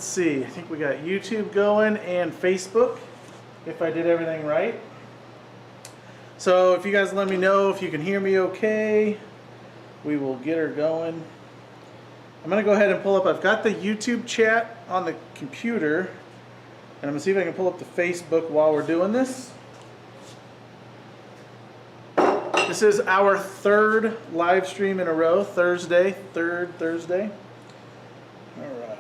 Let's see, I think we got YouTube going and Facebook, if I did everything right. So if you guys let me know if you can hear me okay, we will get her going. I'm going to go ahead and pull up, I've got the YouTube chat on the computer, and I'm going to see if I can pull up the Facebook while we're doing this. This is our third live stream in a row, Thursday, third Thursday. All right.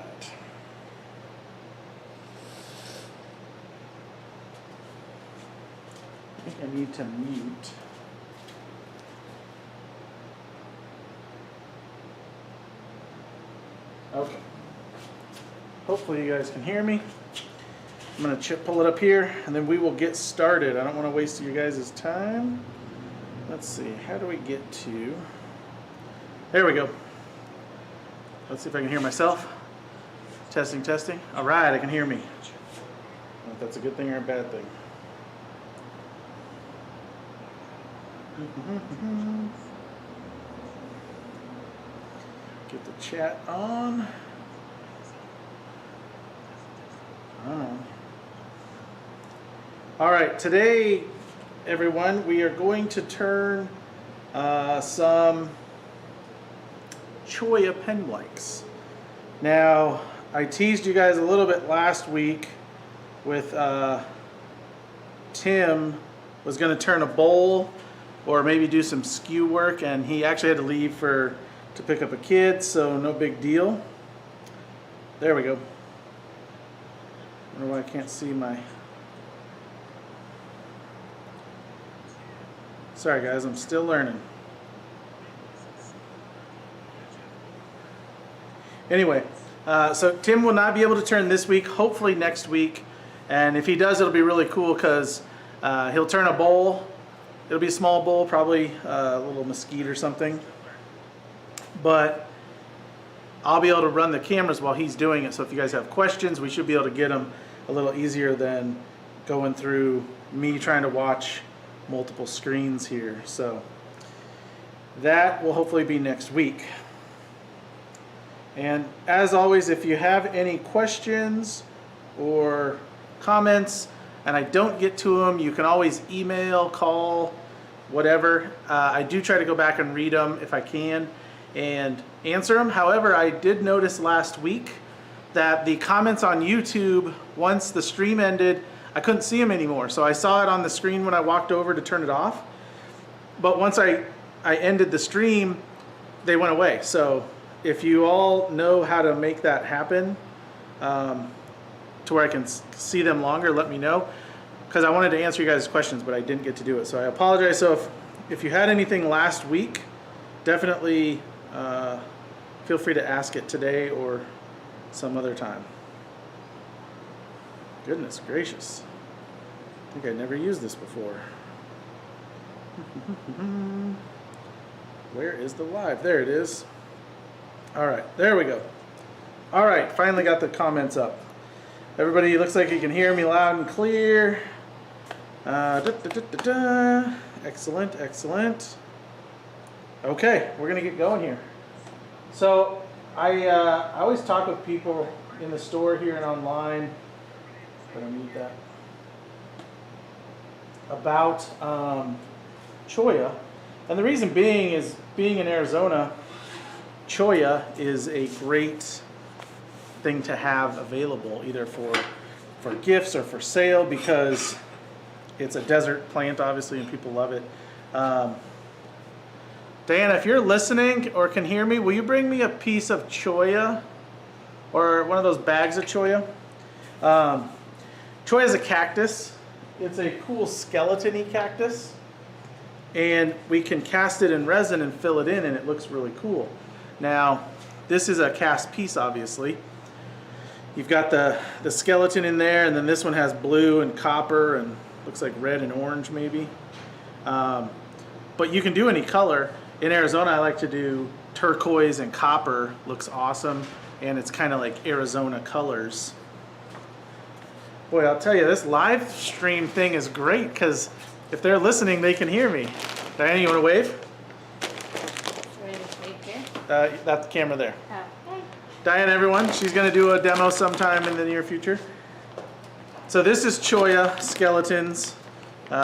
I think I need to mute. Okay. Hopefully you guys can hear me. I'm going to pull it up here and then we will get started. I don't want to waste you guys' time. Let's see, how do we get to... There we go. Let's see if I can hear myself. Testing, testing. All right, I can hear me. I don't know if that's a good thing or a bad thing. Get the chat on. All right, today, everyone, we are going to turn some Cholla pen blanks. Now, I teased you guys a little bit last week with Tim was going to turn a bowl or maybe do some skew work, and he actually had to leave to pick up a kid, so no big deal. There we go. I wonder why I can't see my... Sorry guys, I'm still learning. Anyway, so Tim will not be able to turn this week, hopefully next week. And if he does, it'll be really cool because he'll turn a bowl. It'll be a small bowl, probably a little mesquite or something. But I'll be able to run the cameras while he's doing it. So if you guys have questions, we should be able to get them a little easier than going through me trying to watch multiple screens here. So that will hopefully be next week. And as always, if you have any questions or comments and I don't get to them, you can always email, call, whatever. I do try to go back and read them if I can and answer them. However, I did notice last week that the comments on YouTube, once the stream ended, I couldn't see them anymore. So I saw it on the screen when I walked over to turn it off. But once I ended the stream, they went away. So if you all know how to make that happen to where I can see them longer, let me know. Because I wanted to answer you guys' questions, but I didn't get to do it. So I apologize. So if you had anything last week, definitely feel free to ask it today or some other time. Goodness gracious. I think I never used this before. Where is the live? There it is. All right, there we go. All right, finally got the comments up. Everybody looks like you can hear me loud and clear. Excellent, excellent. Okay, we're gonna get going here. So I always talk with people in the store here and online. But I need that. About Cholla, and the reason being is being in Arizona, Cholla is a great thing to have available either for gifts or for sale because it's a desert plant obviously and people love it. Diana, if you're listening or can hear me, will you bring me a piece of Cholla or one of those bags of Cholla? Cholla is a cactus. It's a cool skeleton-y cactus. And we can cast it in resin and fill it in and it looks really cool. Now, this is a cast piece obviously. You've got the skeleton in there and then this one has blue and copper and looks like red and orange maybe. But you can do any color. In Arizona I like to do turquoise and copper. Looks awesome and it's kind of like Arizona colors. Boy, I'll tell you, this live stream thing is great because if they're listening, they can hear me. Diana, you want to wave? Ready to wave here? That's the camera there. Oh, okay. Diane, everyone. She's going to do a demo sometime in the near future. So this is Cholla skeletons.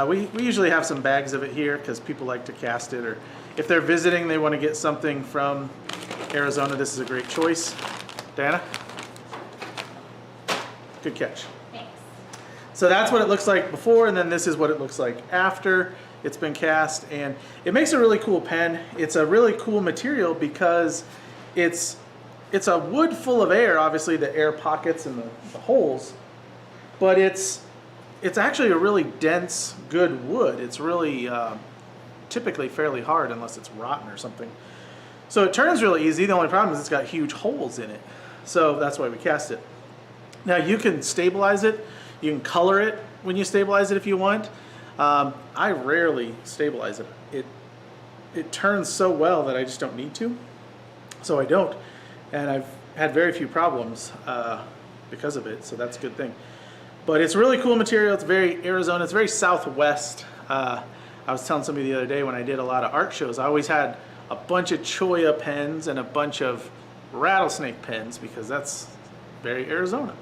We usually have some bags of it here because people like to cast it, or if they're visiting, they want to get something from Arizona. This is a great choice. Diana? Good catch. Thanks. So that's what it looks like before, and then this is what it looks like after it's been cast, and it makes a really cool pen. It's a really cool material because it's a wood full of air, obviously the air pockets and the holes, but it's actually a really dense, good wood. It's really typically fairly hard unless it's rotten or something. So it turns really easy. The only problem is it's got huge holes in it. So that's why we cast it. Now you can stabilize it. You can color it when you stabilize it if you want. I rarely stabilize it. It turns so well that I just don't need to. So I don't. And I've had very few problems because of it, so that's a good thing. But it's really cool material. It's very Arizona. It's very Southwest. I was telling somebody the other day when I did a lot of art shows, I always had a bunch of Cholla pens and a bunch of rattlesnake pens because that's very Arizona.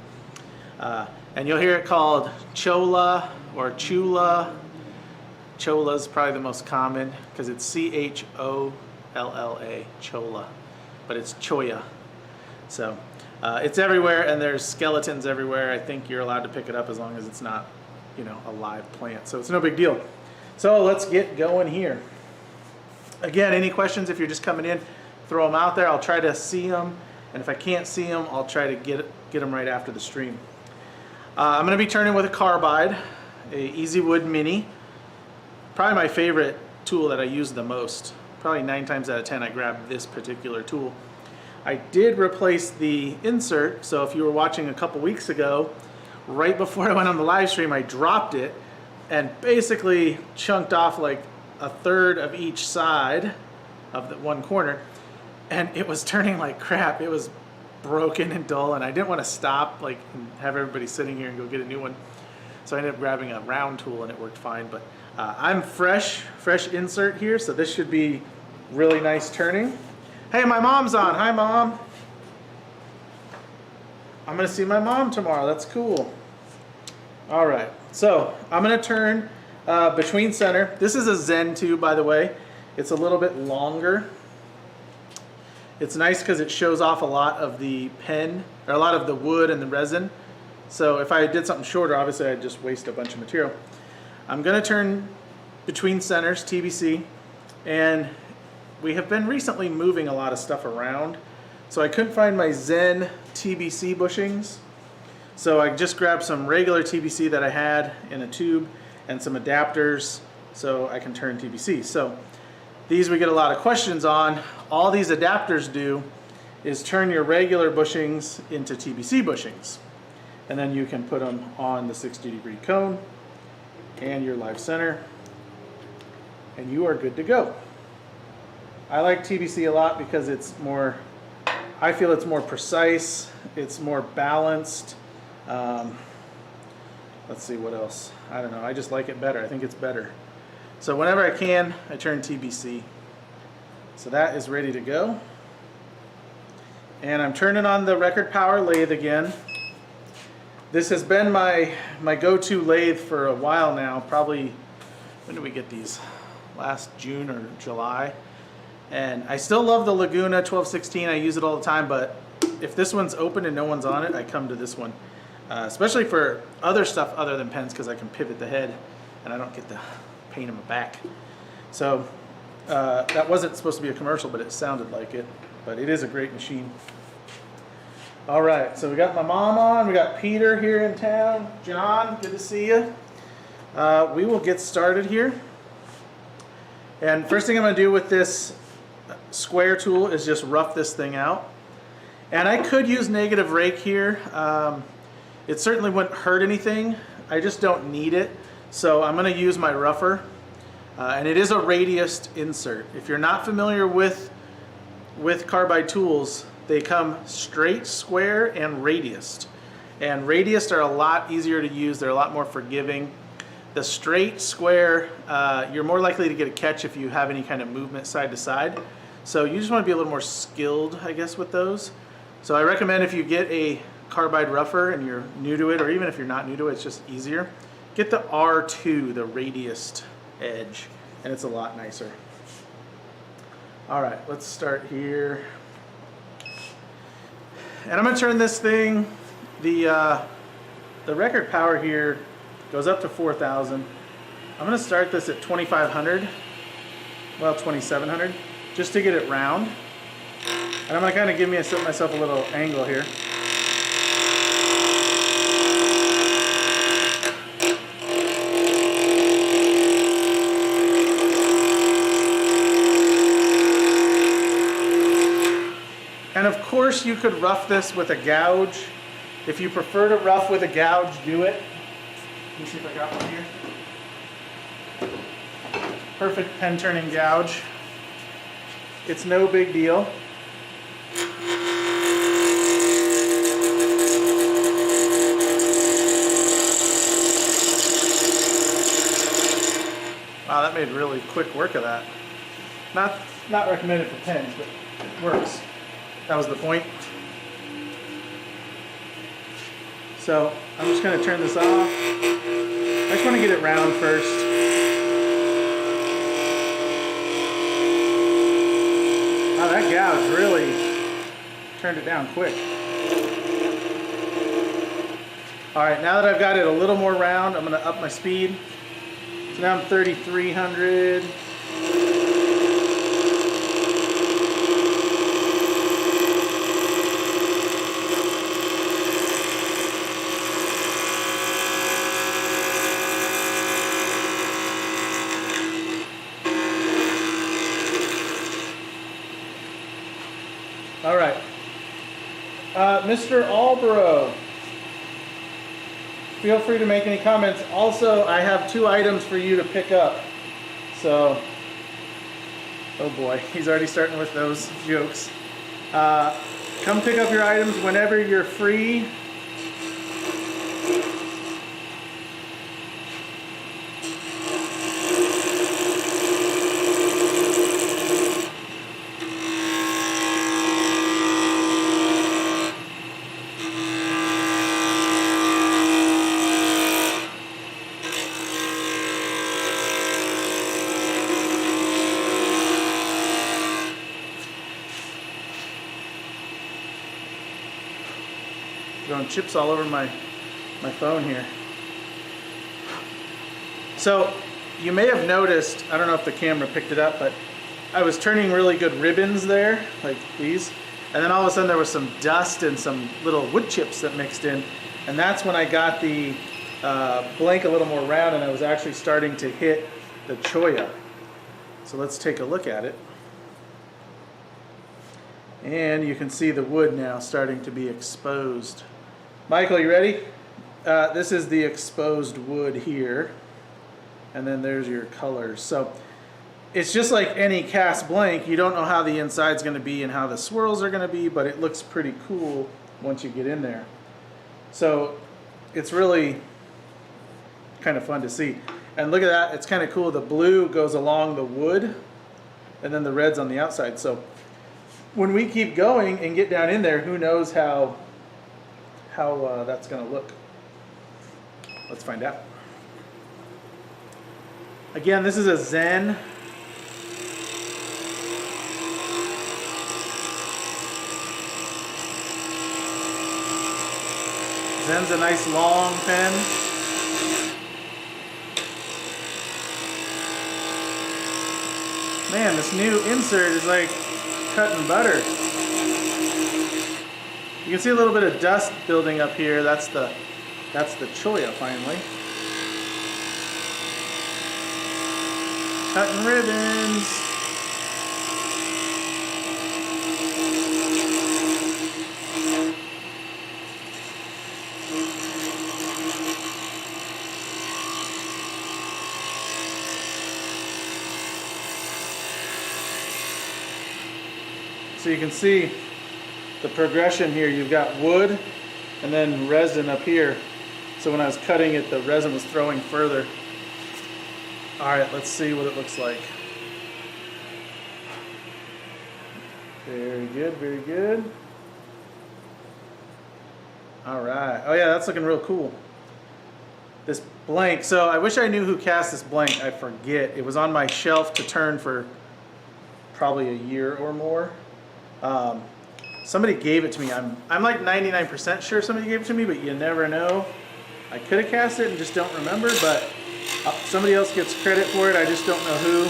And you'll hear it called Cholla or Chula. Cholla is probably the most common because it's C-H-O-L-L-A, Cholla, but it's Cholla. So it's everywhere, and there's skeletons everywhere. I think you're allowed to pick it up as long as it's not, you know, a live plant. So it's no big deal. So let's get going here. Again, any questions, if you're just coming in, throw them out there. I'll try to see them, and if I can't see them, I'll try to get them right after the stream. I'm going to be turning with a carbide, a Easy Wood Mini. Probably my favorite tool that I use the most. Probably 9 times out of 10 I grab this particular tool. I did replace the insert, so if you were watching a couple weeks ago, right before I went on the live stream, I dropped it and basically chunked off like a third of each side of the one corner, and it was turning like crap. It was broken and dull, and I didn't want to stop like and have everybody sitting here and go get a new one. So I ended up grabbing a round tool and it worked fine, but I'm fresh insert here, so this should be really nice turning. Hey, my mom's on. Hi, Mom. I'm going to see my mom tomorrow. That's cool. All right, so I'm going to turn between center. This is a Zen tube, by the way. It's a little bit longer. It's nice because it shows off a lot of the pen, or a lot of the wood and the resin. So if I did something shorter, obviously I'd just waste a bunch of material. I'm going to turn between centers, TBC, and we have been recently moving a lot of stuff around. So I couldn't find my Zen TBC bushings. So I just grabbed some regular TBC that I had in a tube and some adapters so I can turn TBC. So these we get a lot of questions on. All these adapters do is turn your regular bushings into TBC bushings. And then you can put them on the 60-degree cone and your live center, and you are good to go. I like TBC a lot because it's more, I feel it's more precise, it's more balanced. Let's see what else. I don't know, I just like it better. I think it's better. So whenever I can, I turn TBC. So that is ready to go. And I'm turning on the record power lathe again. This has been my go-to lathe for a while now. Probably, when did we get these? Last June or July. And I still love the Laguna 1216. I use it all the time, but if this one's open and no one's on it, I come to this one. Especially for other stuff other than pens, because I can pivot the head and I don't get the pain in my back. So that wasn't supposed to be a commercial, but it sounded like it. But it is a great machine. All right, so we got my mom on, we got Peter here in town. John, good to see you. We will get started here. And first thing I'm going to do with this square tool is just rough this thing out. And I could use negative rake here. It certainly wouldn't hurt anything. I just don't need it. So I'm going to use my rougher. And it is a radiused insert. If you're not familiar with carbide tools, they come straight, square, and radiused. And radiused are a lot easier to use. They're a lot more forgiving. The straight, square, you're more likely to get a catch if you have any kind of movement side to side. So you just want to be a little more skilled, I guess, with those. So I recommend if you get a carbide rougher and you're new to it, or even if you're not new to it, it's just easier, get the R2, the radiused edge, and it's a lot nicer. All right, let's start here. And I'm gonna turn this thing, the record power here goes up to 4,000. I'm gonna start this at 2,500, well 2,700, just to get it round. And I'm gonna kind of give myself a little angle here. And of course you could rough this with a gouge. If you prefer to rough with a gouge, do it. Let me see if I got one here. Perfect pen turning gouge. It's no big deal. Wow, that made really quick work of that. Not recommended for pens, but it works. That was the point. So I'm just going to turn this off. I just want to get it round first. Wow, that gouge really turned it down quick. All right, now that I've got it a little more round, I'm going to up my speed. So now I'm 3,300. All right, Mr. Alborough, feel free to make any comments. Also, I have 2 items for you to pick up. So, oh boy, he's already starting with those jokes. Come pick up your items whenever you're free. Throwing chips all over my phone here. So you may have noticed, I don't know if the camera picked it up, but I was turning really good ribbons there, like these, and then all of a sudden there was some dust and some little wood chips that mixed in, and that's when I got the blank a little more round and I was actually starting to hit the Cholla. So let's take a look at it. And you can see the wood now starting to be exposed. Michael, you ready? This is the exposed wood here. And then there's your colors. So it's just like any cast blank. You don't know how the inside's going to be and how the swirls are going to be, but it looks pretty cool once you get in there. So it's really kind of fun to see. And look at that. It's kind of cool. The blue goes along the wood and then the red's on the outside. So when we keep going and get down in there, who knows how that's going to look. Let's find out. Again, this is a Zen. Zen's a nice long pen. Man, this new insert is like cutting butter. You can see a little bit of dust building up here. That's the Cholla finally. Cutting ribbons. So you can see the progression here. You've got wood and then resin up here. So when I was cutting it, the resin was throwing further. All right, let's see what it looks like. Very good, very good. All right. Oh yeah, that's looking real cool. This blank. So I wish I knew who cast this blank. I forget. It was on my shelf to turn for probably a year or more. Somebody gave it to me. I'm like 99% sure somebody gave it to me, but you never know. I could have cast it and just don't remember, but somebody else gets credit for it. I just don't know who.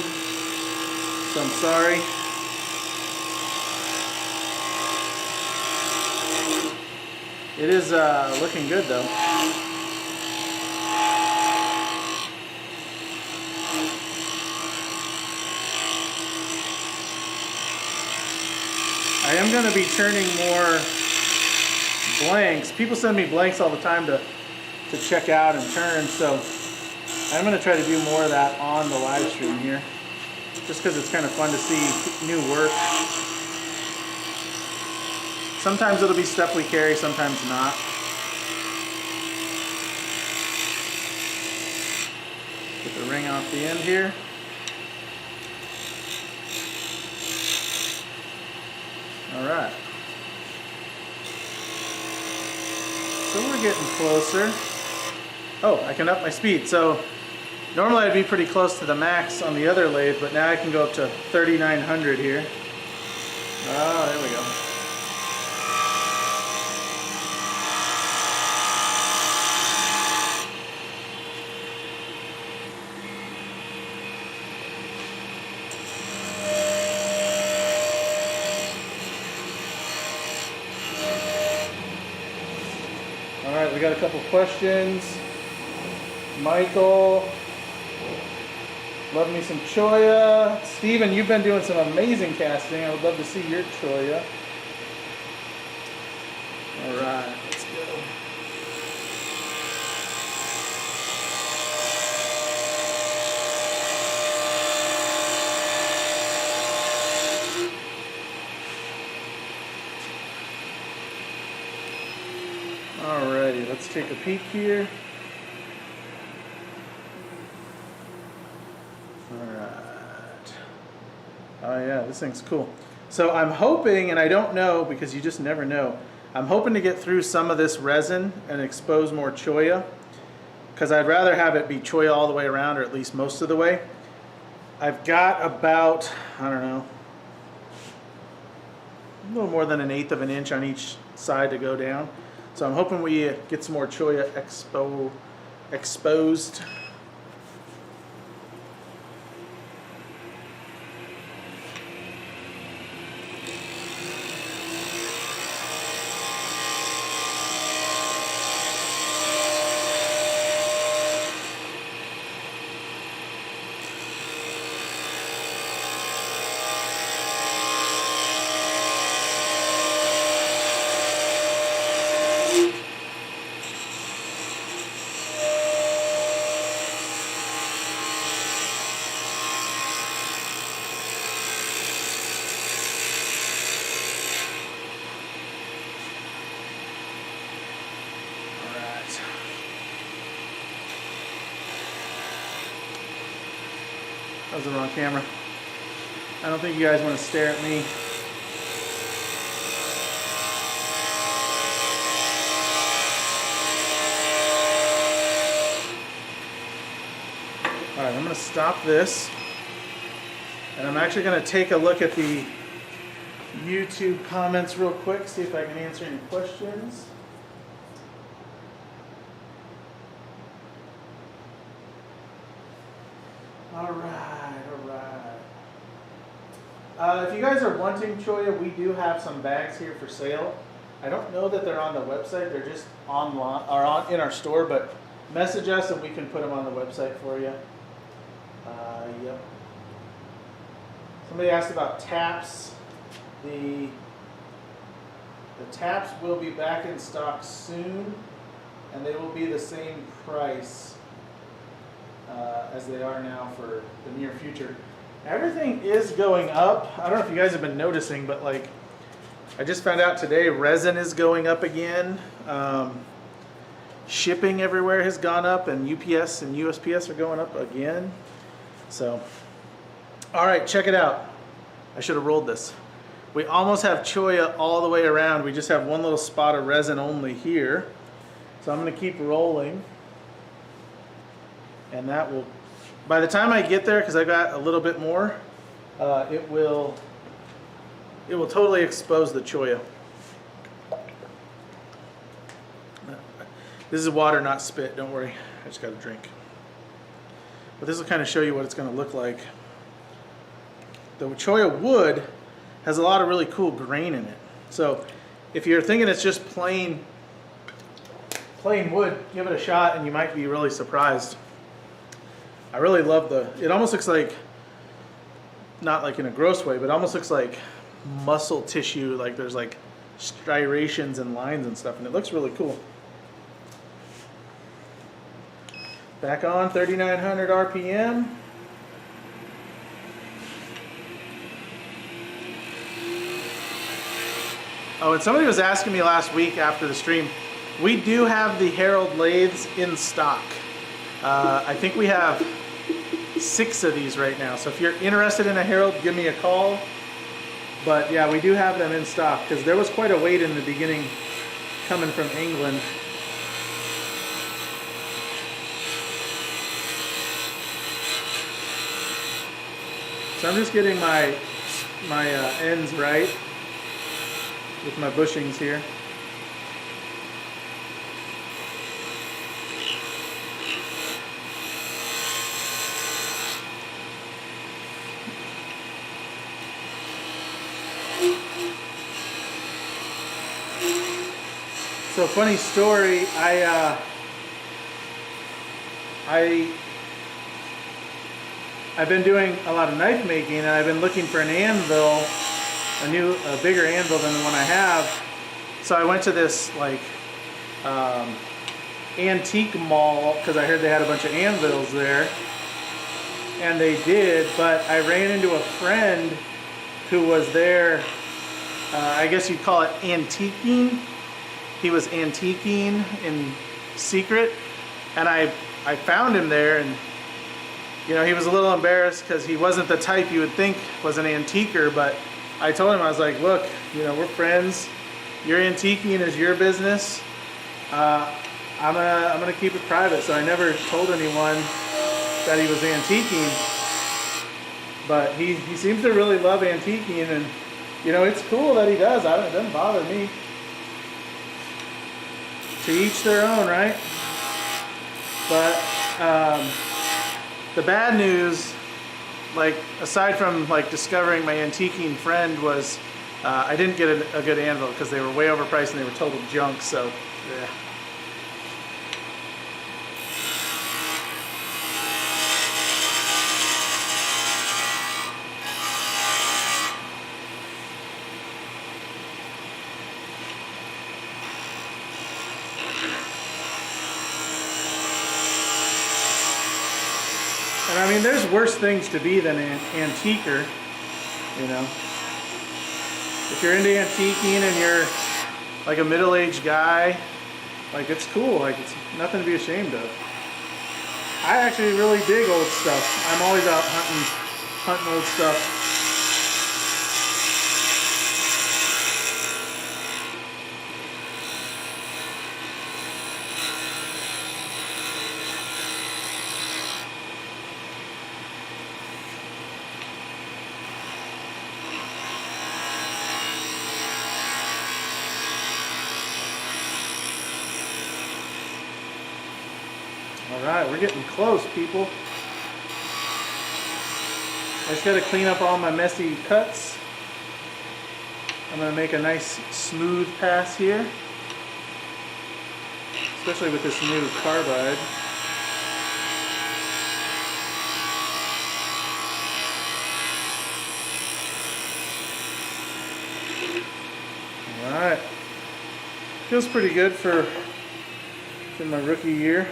So I'm sorry. It is looking good though. I am going to be turning more blanks. People send me blanks all the time to check out and turn, so I'm going to try to do more of that on the live stream here, just because it's kind of fun to see new work. Sometimes it'll be stuff we carry, sometimes not. Get the ring off the end here. All right. So we're getting closer. Oh, I can up my speed. So normally I'd be pretty close to the max on the other lathe, but now I can go up to 3,900 here. Oh, there we go. All right, we got a couple questions. Michael, love me some Cholla. Steven, you've been doing some amazing casting. I would love to see your Cholla. All right, let's go. Alrighty, let's take a peek here. Alright. Oh yeah, this thing's cool. So I'm hoping, and I don't know because you just never know, I'm hoping to get through some of this resin and expose more Cholla, because I'd rather have it be Cholla all the way around, or at least most of the way. I've got about, I don't know, a little more than 1/8 of an inch on each side to go down. So I'm hoping we get some more Cholla exposed. That was the wrong camera. I don't think you guys want to stare at me. All right, I'm going to stop this. And I'm actually going to take a look at the YouTube comments real quick, see if I can answer any questions. All right, all right. If you guys are wanting Cholla, we do have some bags here for sale. I don't know that they're on the website. They're just online or in our store, but message us and we can put them on the website for you. Yep. Somebody asked about taps. The taps will be back in stock soon, and they will be the same price as they are now for the near future. Everything is going up. I don't know if you guys have been noticing, but like I just found out today, resin is going up again. Shipping everywhere has gone up, and UPS and USPS are going up again. So, all right, check it out. I should have rolled this. We almost have Cholla all the way around. We just have one little spot of resin only here. So I'm going to keep rolling. And that will, by the time I get there, because I got a little bit more, it will totally expose the Cholla. This is water, not spit. Don't worry. I just got a drink. But this will kind of show you what it's going to look like. The Cholla wood has a lot of really cool grain in it. So if you're thinking it's just plain wood, give it a shot and you might be really surprised. I really love it almost looks like, not like in a gross way, but it almost looks like muscle tissue, like there's like striations and lines and stuff, and it looks really cool. Back on 3,900 RPM. Oh, and somebody was asking me last week after the stream, we do have the Herald lathes in stock. I think we have 6 of these right now. So if you're interested in a Herald, give me a call. But yeah, we do have them in stock because there was quite a wait in the beginning coming from England. So I'm just getting my ends right with my bushings here. So funny story, I've been doing a lot of knife making and I've been looking for an anvil, a bigger anvil than the one I have. So I went to this like antique mall because I heard they had a bunch of anvils there, and they did, but I ran into a friend who was there, I guess you'd call it antiquing. He was antiquing in secret, and I found him there, and you know, he was a little embarrassed because he wasn't the type you would think was an antiquer, but I told him, I was like, look, you know, we're friends. Your antiquing is your business. I'm gonna keep it private. So I never told anyone that he was antiquing, but he seems to really love antiquing, and you know, it's cool that he does. It doesn't bother me. To each their own, right? But the bad news, like aside from like discovering my antiquing friend, was I didn't get a good anvil because they were way overpriced and they were total junk. So yeah. And I mean, there's worse things to be than an antiquer, you know. If you're into antiquing and you're like a middle-aged guy, like it's cool, like it's nothing to be ashamed of. I actually really dig old stuff. I'm always out hunting old stuff. Alright, we're getting close, people. I just gotta clean up all my messy cuts. I'm gonna make a nice smooth pass here, especially with this new carbide. Alright, feels pretty good for my rookie year.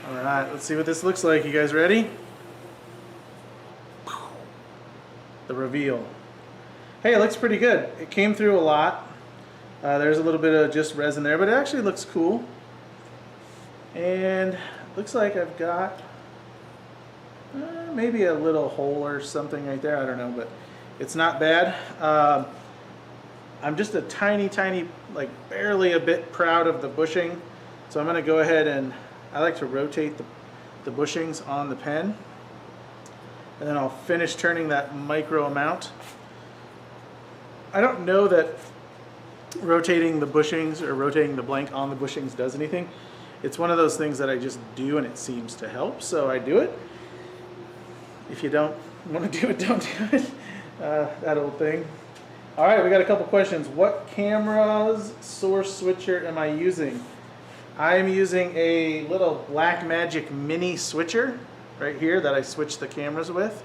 Alright, let's see what this looks like. You guys ready? The reveal. Hey, it looks pretty good. It came through a lot. There's a little bit of just resin there, but it actually looks cool. And looks like I've got maybe a little hole or something right there. I don't know, but It's not bad. I'm just a tiny, like barely a bit proud of the bushing. So I'm going to go ahead and I like to rotate the bushings on the pen. And then I'll finish turning that micro amount. I don't know that rotating the bushings or rotating the blank on the bushings does anything. It's one of those things that I just do and it seems to help, so I do it. If you don't want to do it, don't do it. That old thing. All right, we got a couple questions. What camera's source switcher am I using? I'm using a little Blackmagic mini switcher right here that I switch the cameras with.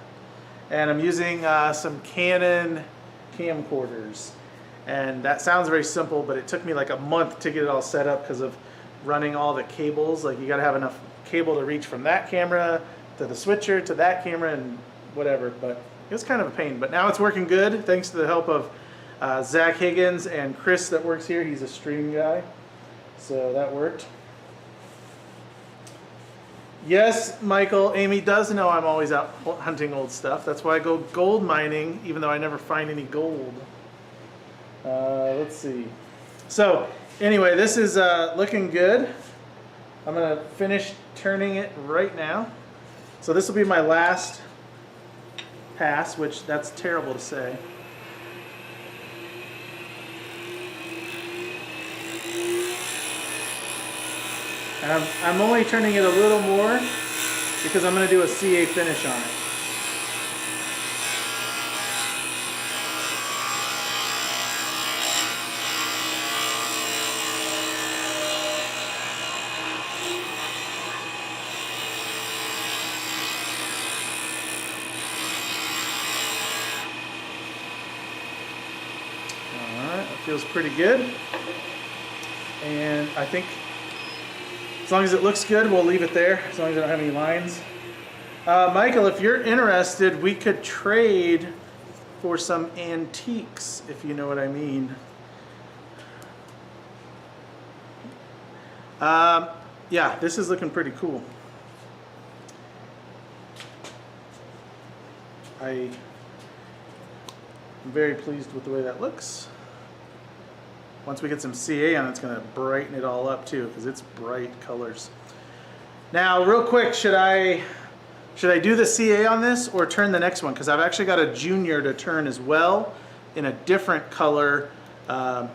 And I'm using some Canon camcorders. And that sounds very simple, but it took me like a month to get it all set up because of running all the cables. Like you gotta have enough cable to reach from that camera to the switcher to that camera and whatever, but it was kind of a pain. But now it's working good thanks to the help of Zach Higgins and Chris that works here. He's a stream guy, so that worked. Yes, Michael, Amy does know I'm always out hunting old stuff. That's why I go gold mining, even though I never find any gold. Let's see. So anyway, this is looking good. I'm going to finish turning it right now. So this will be my last pass, which that's terrible to say. And I'm only turning it a little more because I'm going to do a CA finish on it. Feels pretty good, and I think as long as it looks good, we'll leave it there, as long as I don't have any lines. Michael, if you're interested, we could trade for some antiques, if you know what I mean. Yeah, this is looking pretty cool. I'm very pleased with the way that looks. Once we get some CA on it, it's going to brighten it all up too, because it's bright colors. Now, real quick, should I do the CA on this or turn the next one? Because I've actually got a junior to turn as well in a different color, Cholla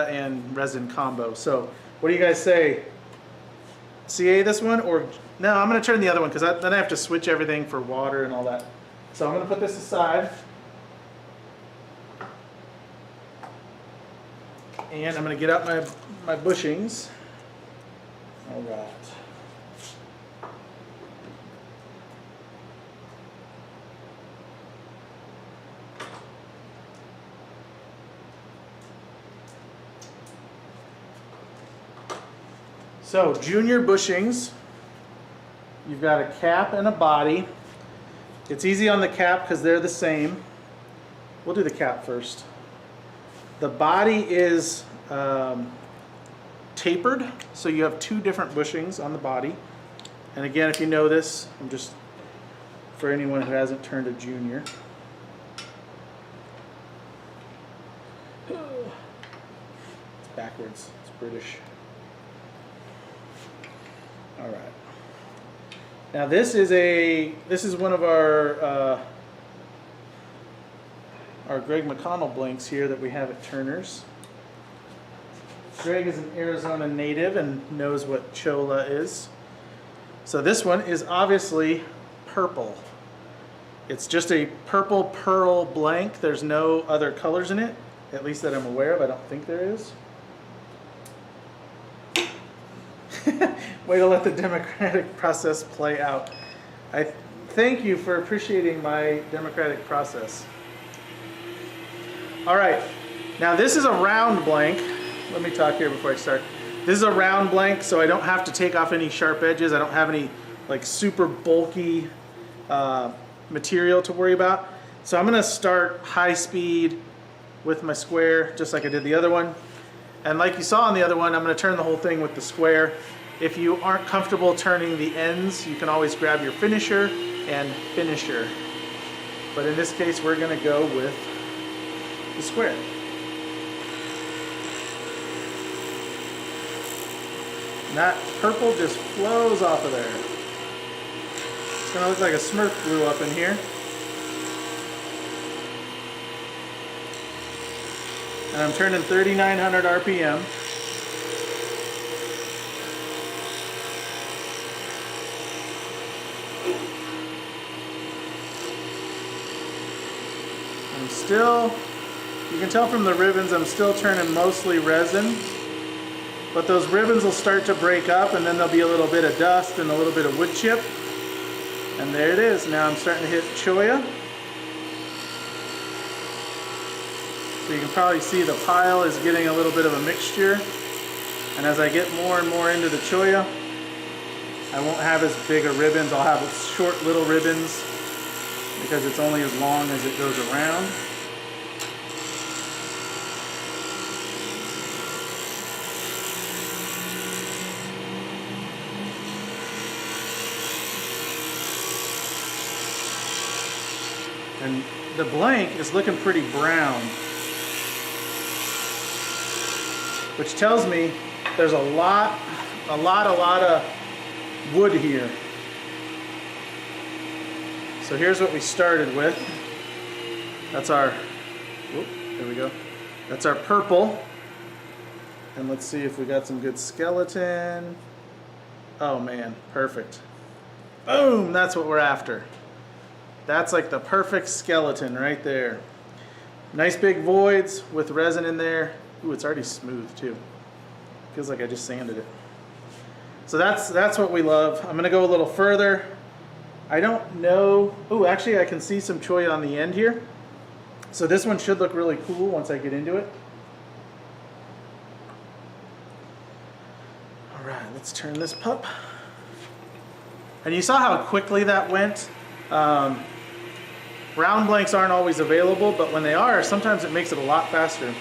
and Resin combo. So, what do you guys say? CA this one, or no? I'm going to turn the other one because then I have to switch everything for water and all that. So I'm going to put this aside. And I'm going to get out my bushings. All right. So, junior bushings. You've got a cap and a body. It's easy on the cap because they're the same. We'll do the cap first. The body is tapered, so you have two different bushings on the body. And again, if you know this, I'm just, for anyone who hasn't turned a junior. It's backwards, it's British. All right. Now this is one of our Greg McConnell blanks here that we have at Turner's. Greg is an Arizona native and knows what Cholla is. So this one is obviously purple. It's just a purple pearl blank. There's no other colors in it, at least that I'm aware of. I don't think there is. Way to let the democratic process play out. I thank you for appreciating my democratic process. All right, now this is a round blank. Let me talk here before I start. This is a round blank, so I don't have to take off any sharp edges. I don't have any like super bulky material to worry about. So I'm gonna start high speed with my square, just like I did the other one. And like you saw on the other one, I'm gonna turn the whole thing with the square. If you aren't comfortable turning the ends, you can always grab your finisher and finisher. but in this case we're going to go with the square. And that purple just flows off of there. It's going to look like a Smurf blew up in here. And I'm turning 3,900 RPM. I'm still, you can tell from the ribbons, I'm still turning mostly resin. But those ribbons will start to break up, and then there'll be a little bit of dust and a little bit of wood chip. And there it is. Now I'm starting to hit Cholla. So you can probably see the pile is getting a little bit of a mixture. And as I get more and more into the Cholla, I won't have as big of ribbons. I'll have short little ribbons because it's only as long as it goes around. And the blank is looking pretty brown, which tells me there's a lot of wood here. So here's what we started with. That's our, whoop, there we go. That's our purple. And let's see if we got some good skeleton. Oh man, perfect. Boom, that's what we're after. That's like the perfect skeleton right there. Nice big voids with resin in there. Ooh, it's already smooth too. Feels like I just sanded it. So that's what we love. I'm gonna go a little further. I don't know. Oh, actually I can see some Cholla on the end here. So this one should look really cool once I get into it. All right, let's turn this pup. And you saw how quickly that went. Round blanks aren't always available, but when they are, sometimes it makes it a lot faster.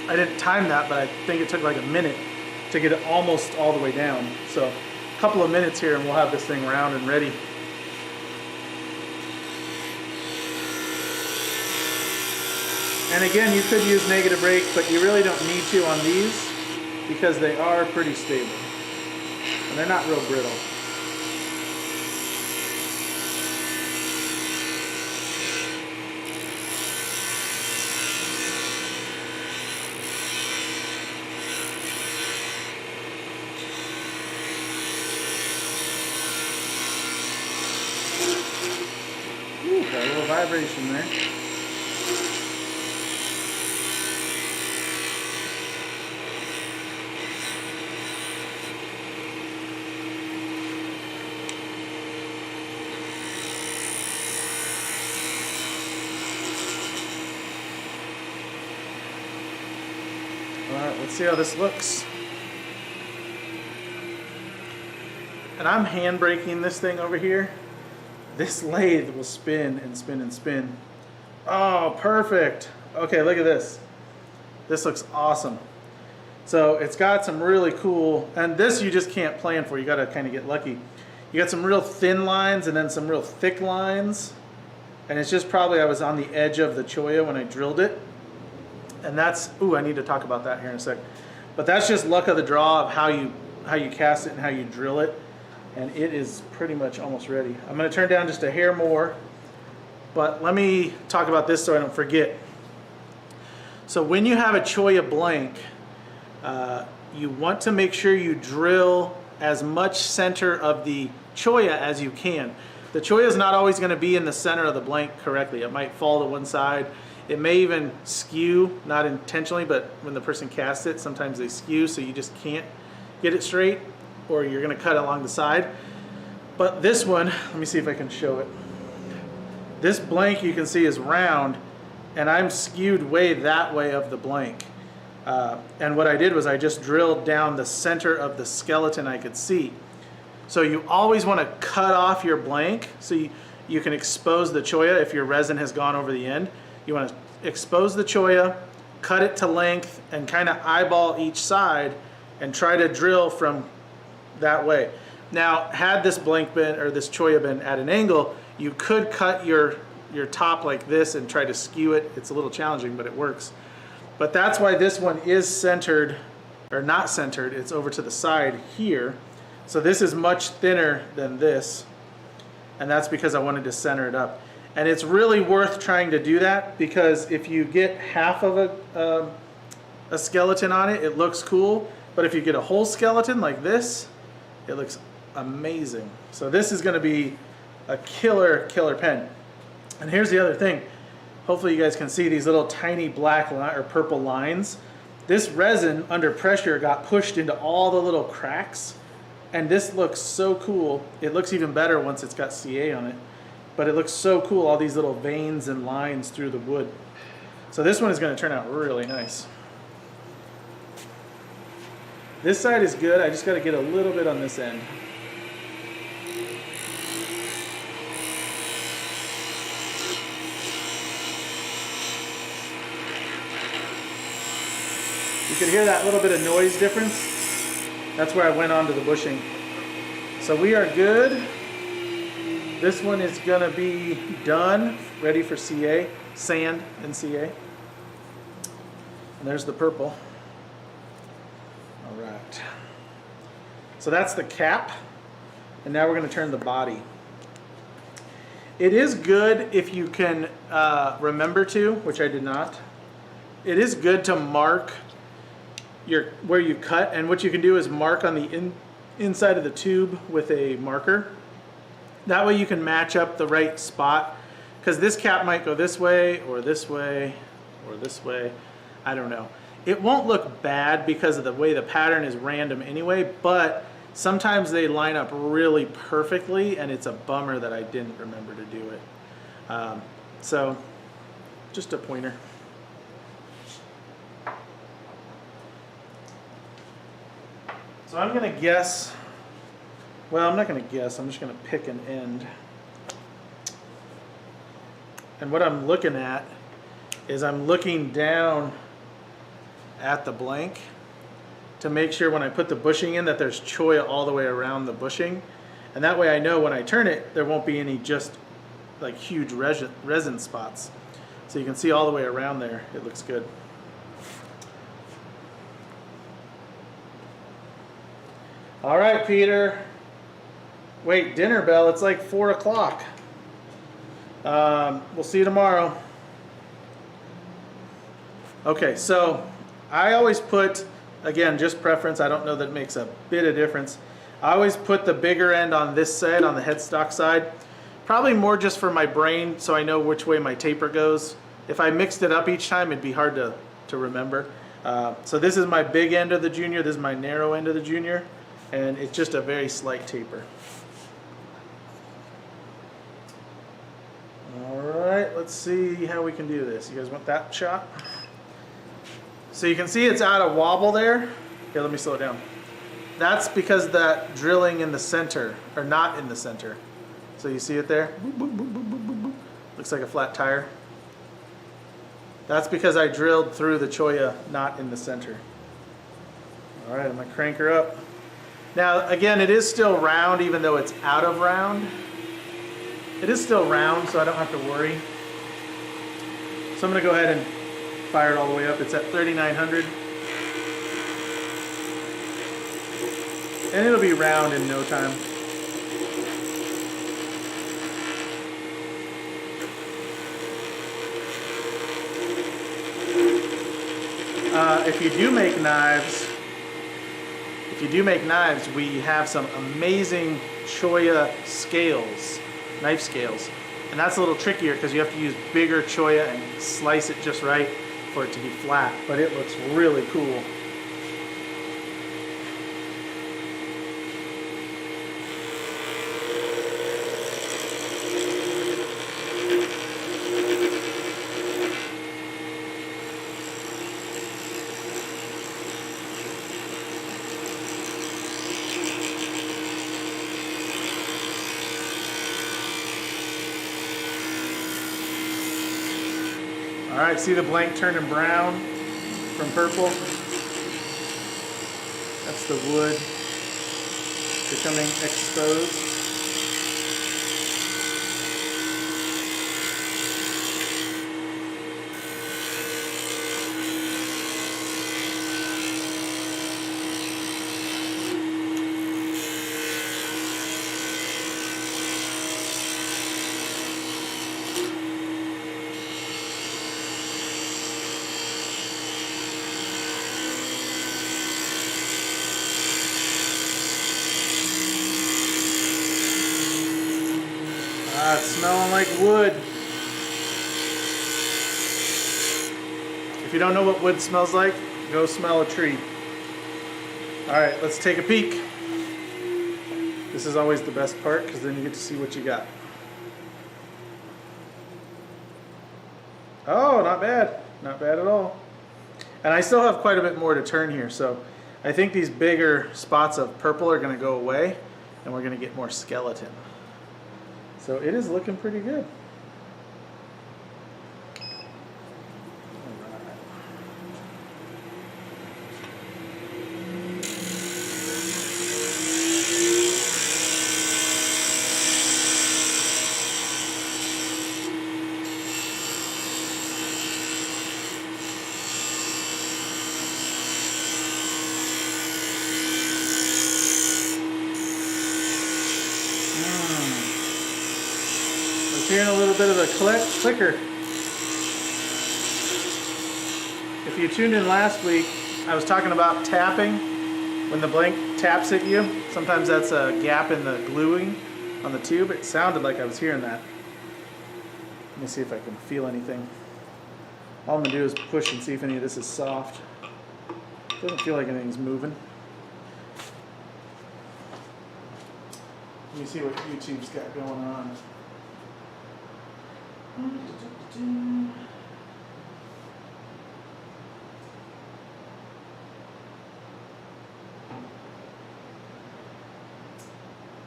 I didn't time that, but I think it took like a minute to get it almost all the way down. So a couple of minutes here and we'll have this thing round and ready. And again, you could use negative rake, but you really don't need to on these because they are pretty stable. And they're not real brittle. Got a little vibration there. Alright, let's see how this looks. And I'm hand braking this thing over here. This lathe will spin and spin and spin. Oh, perfect. Okay, look at this. This looks awesome. So it's got some really cool, and this you just can't plan for. You got to kind of get lucky. You got some real thin lines and then some real thick lines. And it's just probably I was on the edge of the Cholla when I drilled it. And that's, ooh, I need to talk about that here in a sec. But that's just luck of the draw of how you cast it and how you drill it. And it is pretty much almost ready. I'm going to turn down just a hair more, but let me talk about this so I don't forget. So when you have a Cholla blank, you want to make sure you drill as much center of the Cholla as you can. The Cholla is not always going to be in the center of the blank correctly. It might fall to one side. It may even skew, not intentionally, but when the person casts it, sometimes they skew, so you just can't get it straight, or you're going to cut along the side. But this one, let me see if I can show it. This blank you can see is round, and I'm skewed way that way of the blank. And what I did was I just drilled down the center of the skeleton I could see. So you always want to cut off your blank so you can expose the Cholla if your resin has gone over the end. You want to expose the Cholla, cut it to length, and kind of eyeball each side and try to drill from that way. Now, had this blank been, or this Cholla been at an angle, you could cut your your top like this and try to skew it. It's a little challenging, but it works. But that's why this one is centered, or not centered, it's over to the side here. So this is much thinner than this, and that's because I wanted to center it up. And it's really worth trying to do that, because if you get half of a skeleton on it, it looks cool. But if you get a whole skeleton like this, it looks amazing. So this is going to be a killer pen. And here's the other thing. Hopefully you guys can see these little tiny black or purple lines. This resin under pressure got pushed into all the little cracks, and this looks so cool. It looks even better once it's got CA on it, but it looks so cool, all these little veins and lines through the wood. So this one is going to turn out really nice. This side is good. I just got to get a little bit on this end. You can hear that little bit of noise difference. That's where I went on to the bushing. So we are good. This one is going to be done, ready for CA, sand and CA. And there's the purple. All right. So that's the cap. And now we're going to turn the body. It is good if you can remember to, which I did not. It is good to mark where you cut, and what you can do is mark on the inside of the tube with a marker. That way you can match up the right spot, because this cap might go this way or this way or this way. I don't know. It won't look bad because of the way the pattern is random anyway, but sometimes they line up really perfectly, and it's a bummer that I didn't remember to do it. So just a pointer. So I'm going to guess, well, I'm not going to guess, I'm just going to pick an end. And what I'm looking at is I'm looking down at the blank to make sure when I put the bushing in that there's cholla all the way around the bushing. And that way I know when I turn it, there won't be any just like huge resin spots. So you can see all the way around there, it looks good. All right, Peter. Wait, dinner bell, it's like 4 o'clock. We'll see you tomorrow. Okay, so I always put, again, just preference, I don't know that it makes a bit of difference. I always put the bigger end on this side, on the headstock side. Probably more just for my brain, so I know which way my taper goes. If I mixed it up each time, it'd be hard to remember. So this is my big end of the junior, this is my narrow end of the junior. And it's just a very slight taper. All right, let's see how we can do this. You guys want that shot? So you can see it's out of wobble there. Here, let me slow it down. That's because that drilling in the center, or not in the center. So you see it there? Boop, boop, boop, boop, boop, boop, boop. Looks like a flat tire. That's because I drilled through the cholla, not in the center. All right, I'm gonna crank her up. Now, again, it is still round, even though it's out of round. It is still round, so I don't have to worry. So I'm going to go ahead and fire it all the way up. It's at 3,900. And it'll be round in no time. If you do make knives, we have some amazing cholla scales, knife scales. And that's a little trickier because you have to use bigger cholla and slice it just right for it to be flat, but it looks really cool. All right, see the blank turning brown from purple? That's the wood becoming exposed. Ah, it's smelling like wood. If you don't know what wood smells like, go smell a tree. All right, let's take a peek. This is always the best part because then you get to see what you got. Oh, not bad. Not bad at all. And I still have quite a bit more to turn here, so I think these bigger spots of purple are going to go away and we're going to get more skeleton. So it is looking pretty good. Hearing a little bit of a clicker. If you tuned in last week, I was talking about tapping. When the blank taps at you, sometimes that's a gap in the gluing on the tube. It sounded like I was hearing that. Let me see if I can feel anything. All I'm going to do is push and see if any of this is soft. Doesn't feel like anything's moving. Let me see what YouTube's got going on.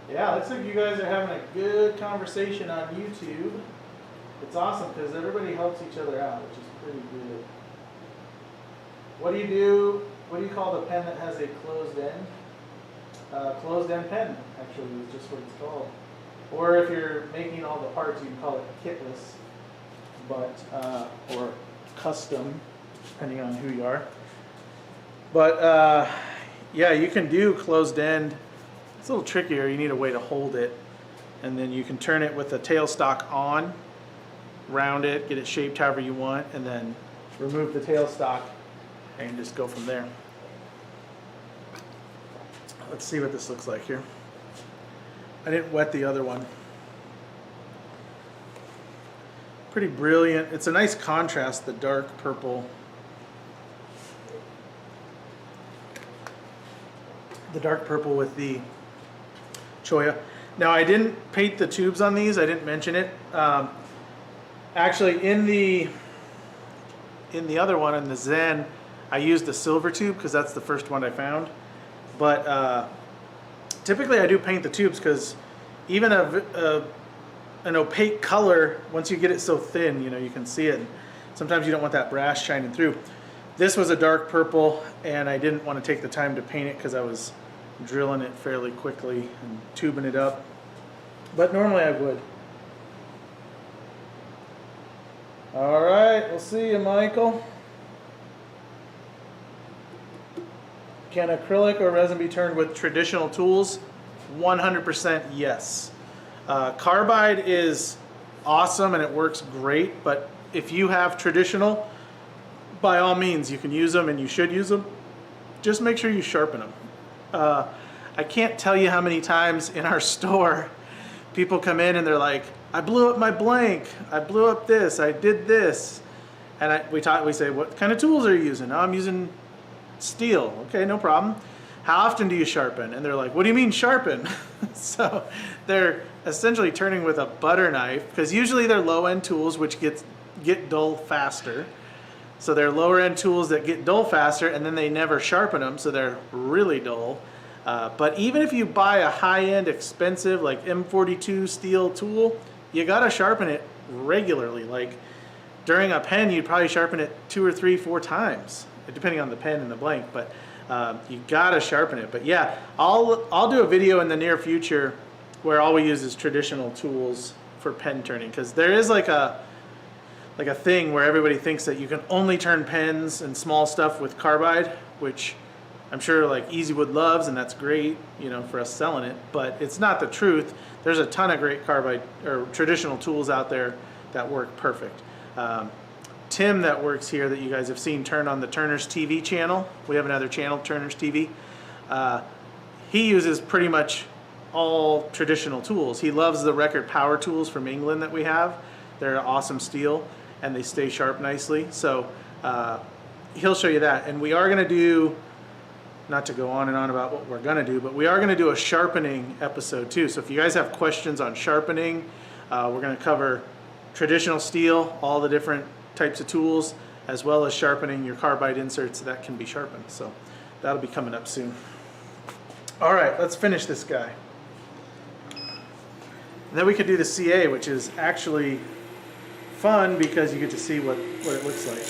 Yeah, looks like you guys are having a good conversation on YouTube. It's awesome because everybody helps each other out, which is pretty good. What do you do? What do you call the pen that has a closed end? Closed end pen, actually, is just what it's called. Or if you're making all the parts, you can call it kitless, but or custom, depending on who you are. But yeah, you can do closed end. It's a little trickier. You need a way to hold it, and then you can turn it with the tailstock on, round it, get it shaped however you want, and then remove the tailstock and just go from there. Let's see what this looks like here. I didn't wet the other one. Pretty brilliant. It's a nice contrast, the dark purple. The dark purple with the Cholla. Now I didn't paint the tubes on these. I didn't mention it. Actually, in the other one, in the Zen, I used the silver tube because that's the first one I found. But typically I do paint the tubes because even an opaque color, once you get it so thin, you know, you can see it. And sometimes you don't want that brass shining through. This was a dark purple, and I didn't want to take the time to paint it because I was drilling it fairly quickly and tubing it up. But normally I would. All right, we'll see you, Michael. Can acrylic or resin be turned with traditional tools? 100% yes. Carbide is awesome and it works great, but if you have traditional, by all means you can use them and you should use them. Just make sure you sharpen them. I can't tell you how many times in our store people come in and they're like, I blew up my blank, I blew up this, I did this. And we say, what kind of tools are you using? Oh, I'm using steel. Okay, no problem. How often do you sharpen? And they're like, what do you mean sharpen? So they're essentially turning with a butter knife, because usually they're low-end tools which get dull faster. So they're lower-end tools that get dull faster, and then they never sharpen them, so they're really dull. But even if you buy a high-end, expensive, like M42 steel tool, you gotta sharpen it regularly. Like during a pen, you'd probably sharpen it 2 or 3, 4 times, depending on the pen and the blank. But you gotta sharpen it. But yeah, I'll do a video in the near future where all we use is traditional tools for pen turning, because there is like a thing where everybody thinks that you can only turn pens and small stuff with carbide, which I'm sure like Easywood loves, and that's great, you know, for us selling it, but it's not the truth. There's a ton of great carbide or traditional tools out there that work perfect. Tim that works here that you guys have seen turn on the Turner's TV channel. We have another channel, Turner's TV. He uses pretty much all traditional tools. He loves the Record power tools from England that we have. They're awesome steel and they stay sharp nicely. So he'll show you that. And we are going to do, not to go on and on about what we're going to do, but we are going to do a sharpening episode too. So if you guys have questions on sharpening, we're going to cover traditional steel, all the different types of tools, as well as sharpening your carbide inserts that can be sharpened. So that'll be coming up soon. All right, let's finish this guy. And then we could do the CA, which is actually fun because you get to see what it looks like.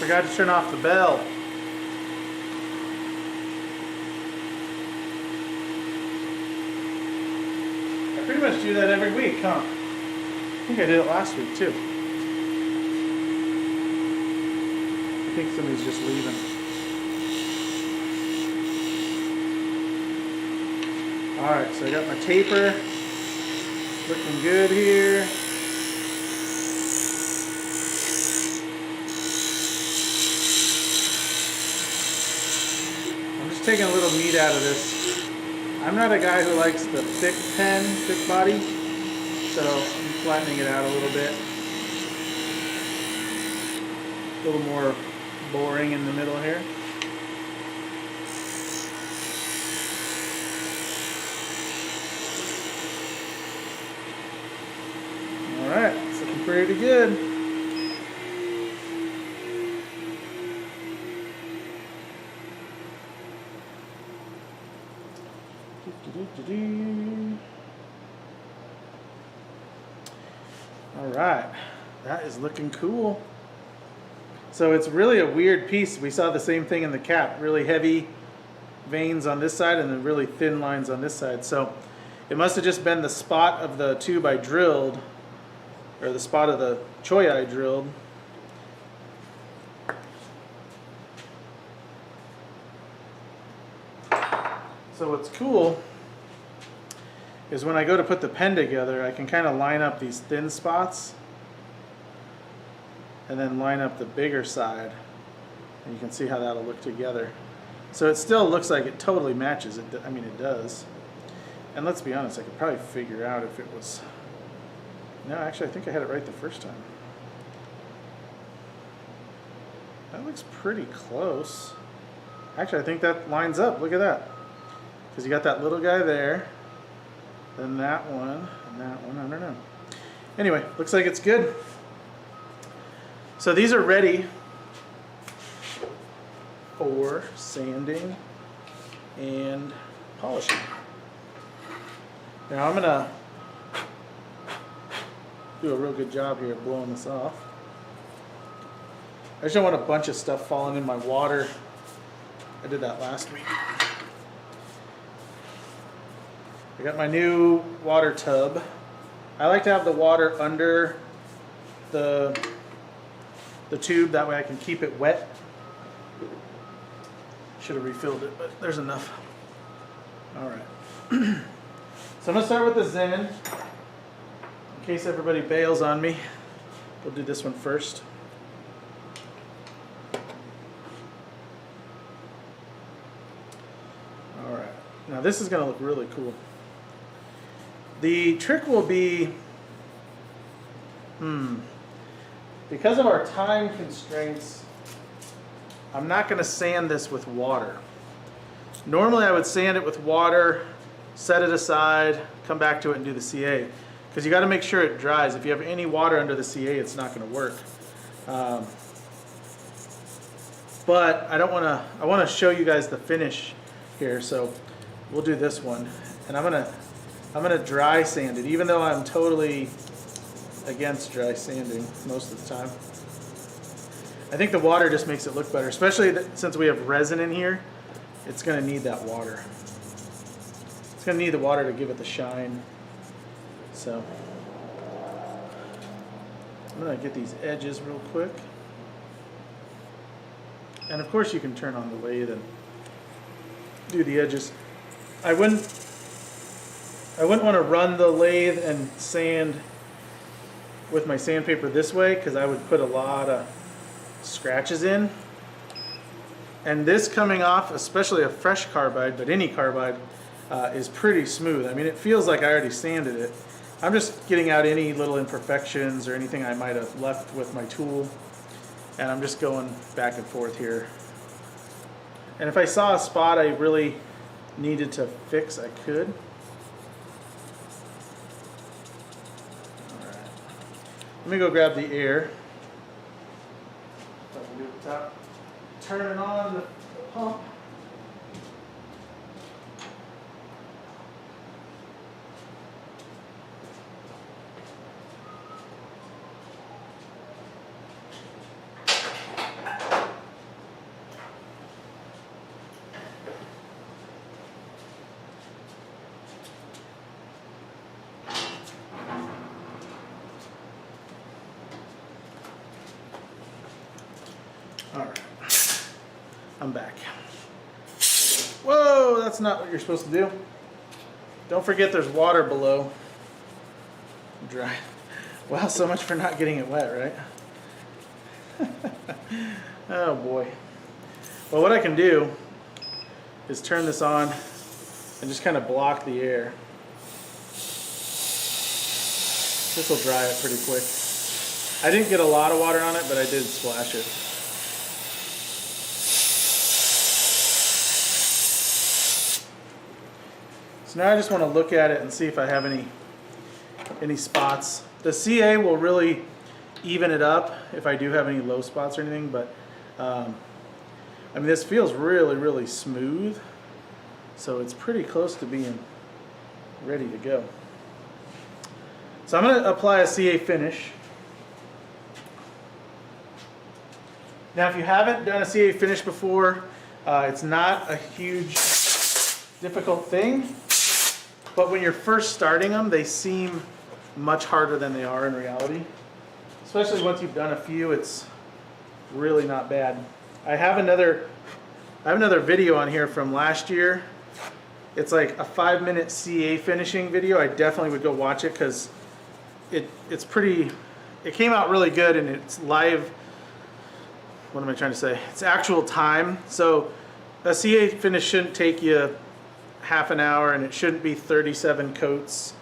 Forgot to turn off the bell. I pretty much do that every week, huh? I think I did it last week too. I think somebody's just leaving. Alright, so I got my taper. Looking good here. Taking a little meat out of this. I'm not a guy who likes the thick pen, thick body, so I'm flattening it out a little bit. A little more boring in the middle here. Alright, it's looking pretty good. All right, that is looking cool. So it's really a weird piece. We saw the same thing in the cap, really heavy veins on this side and then really thin lines on this side. So it must have just been the spot of the tube I drilled, or the spot of the Cholla I drilled. So what's cool is when I go to put the pen together, I can kind of line up these thin spots and then line up the bigger side, and you can see how that'll look together. So it still looks like it totally matches. I mean, it does. And let's be honest, I could probably figure out if it was... No, actually, I think I had it right the first time. That looks pretty close. Actually, I think that lines up. Look at that. Because you got that little guy there. Then that one, and that one, I don't know. Anyway, looks like it's good. So these are ready for sanding and polishing. Now I'm gonna do a real good job here of blowing this off. I just don't want a bunch of stuff falling in my water. I did that last week. I got my new water tub. I like to have the water under the tube, that way I can keep it wet. Should have refilled it, but there's enough. Alright. So I'm going to start with the Zen. In case everybody bails on me, we'll do this one first. Alright. Now this is going to look really cool. The trick will be, because of our time constraints, I'm not going to sand this with water. Normally I would sand it with water, set it aside, come back to it and do the CA. Because you got to make sure it dries. If you have any water under the CA, it's not going to work. But I want to show you guys the finish here, so we'll do this one. And I'm gonna dry sand it, even though I'm totally against dry sanding most of the time. I think the water just makes it look better, especially since we have resin in here. It's gonna need that water. It's going to need the water to give it the shine. So I'm going to get these edges real quick. And of course you can turn on the lathe and do the edges. I wouldn't want to run the lathe and sand with my sandpaper this way, because I would put a lot of scratches in. And this coming off, especially a fresh carbide, but any carbide, is pretty smooth. I mean, it feels like I already sanded it. I'm just getting out any little imperfections or anything I might have left with my tool, and I'm just going back and forth here. And if I saw a spot I really needed to fix, I could. All right. Let me go grab the air. Turning on the pump. All right. I'm back. Whoa, that's not what you're supposed to do. Don't forget there's water below. Dry. Well, so much for not getting it wet, right? Oh boy. Well, what I can do is turn this on and just kind of block the air. This will dry it pretty quick. I didn't get a lot of water on it, but I did splash it. So now I just want to look at it and see if I have any spots. The CA will really even it up if I do have any low spots or anything, but I mean, this feels really, really smooth, so it's pretty close to being ready to go. So I'm going to apply a CA finish. Now, if you haven't done a CA finish before, it's not a huge, difficult thing. But when you're first starting them, they seem much harder than they are in reality. Especially once you've done a few, it's really not bad. I have another video on here from last year. It's like a 5-minute CA finishing video. I definitely would go watch it because it's pretty. It came out really good, and it's live. What am I trying to say? It's actual time. So a CA finish shouldn't take you half an hour, and it shouldn't be 37 coats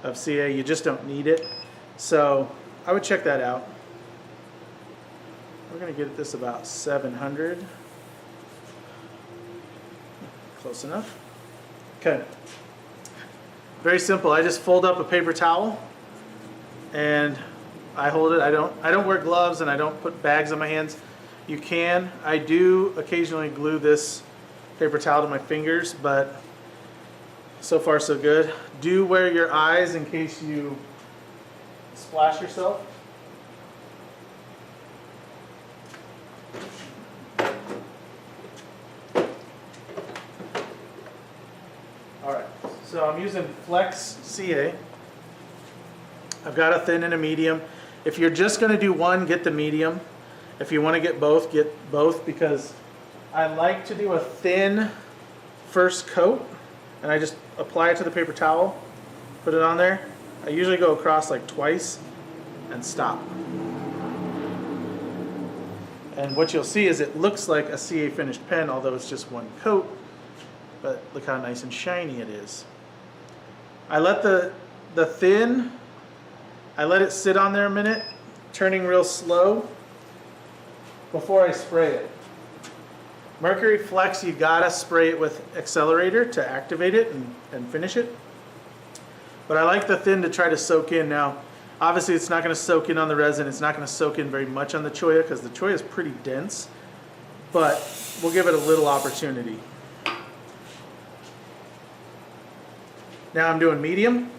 of CA. You just don't need it. So I would check that out. We're going to get this about 700. Close enough. Okay. Very simple. I just fold up a paper towel and I hold it. I don't wear gloves, and I don't put bags on my hands. You can. I do occasionally glue this paper towel to my fingers, but so far so good. Do wear your eyes in case you splash yourself. Alright, so I'm using Flex CA. I've got a thin and a medium. If you're just going to do one, get the medium. If you want to get both because I like to do a thin first coat, and I just apply it to the paper towel, put it on there. I usually go across like twice and stop. And what you'll see is it looks like a CA finished pen, although it's just one coat, but look how nice and shiny it is. I let the thin, I let it sit on there a minute, turning real slow before I spray it. Mercury Flex, you gotta spray it with accelerator to activate it and finish it. But I like the thin to try to soak in. Now, obviously it's not gonna soak in on the resin. It's not gonna soak in very much on the Cholla because the Cholla is pretty dense, but we'll give it a little opportunity. Now I'm doing medium.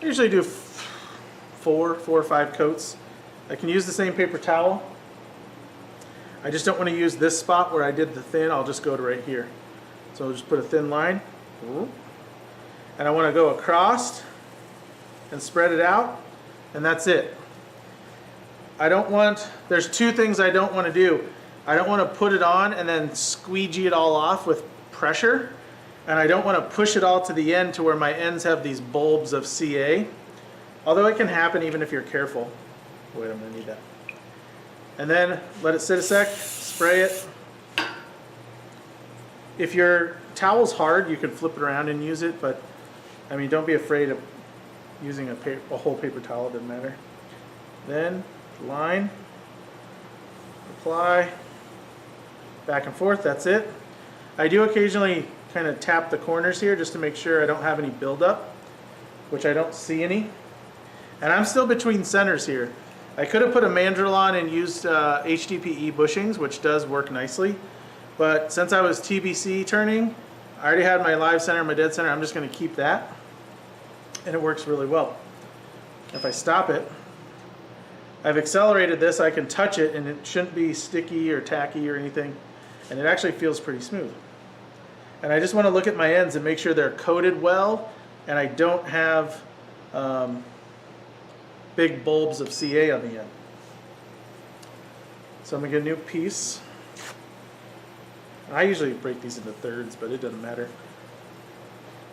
I usually do four or five coats. I can use the same paper towel. I just don't want to use this spot where I did the thin. I'll just go to right here. So I'll just put a thin line. and I want to go across and spread it out, and that's it. There's two things I don't want to do. I don't want to put it on and then squeegee it all off with pressure, and I don't want to push it all to the end to where my ends have these bulbs of CA, although it can happen even if you're careful. Wait, I'm going to need that. And then let it sit a sec, spray it. If your towel's hard, you can flip it around and use it, but I mean, don't be afraid of using a whole paper towel, it doesn't matter. Then line, apply, back and forth, that's it. I do occasionally kind of tap the corners here just to make sure I don't have any buildup, which I don't see any. And I'm still between centers here. I could have put a mandrel on and used HDPE bushings, which does work nicely. But since I was TBC turning, I already had my live center and my dead center. I'm just going to keep that. And it works really well. If I stop it, I've accelerated this. I can touch it and it shouldn't be sticky or tacky or anything. And it actually feels pretty smooth. And I just want to look at my ends and make sure they're coated well and I don't have big bulbs of CA on the end. So I'm going to get a new piece. I usually break these into thirds, but it doesn't matter.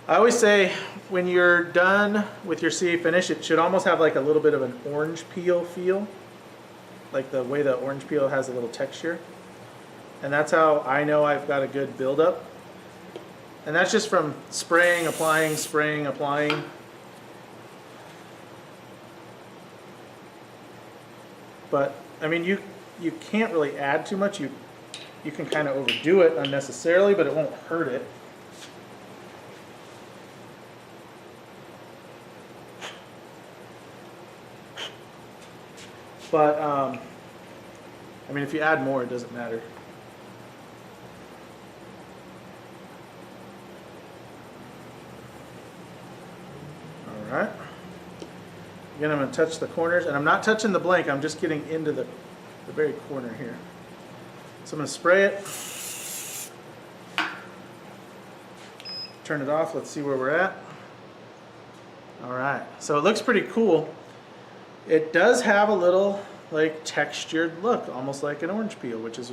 I always say when you're done with your CA finish, it should almost have like a little bit of an orange peel feel, like the way the orange peel has a little texture. And that's how I know I've got a good buildup. And that's just from spraying, applying, spraying, applying. But I mean, you can't really add too much. You can kind of overdo it unnecessarily, but it won't hurt it. But I mean, if you add more, it doesn't matter. All right. Again, I'm going to touch the corners, and I'm not touching the blank, I'm just getting into the very corner here. So I'm going to spray it, turn it off, let's see where we're at. All right, so it looks pretty cool. It does have a little like textured look, almost like an orange peel, which is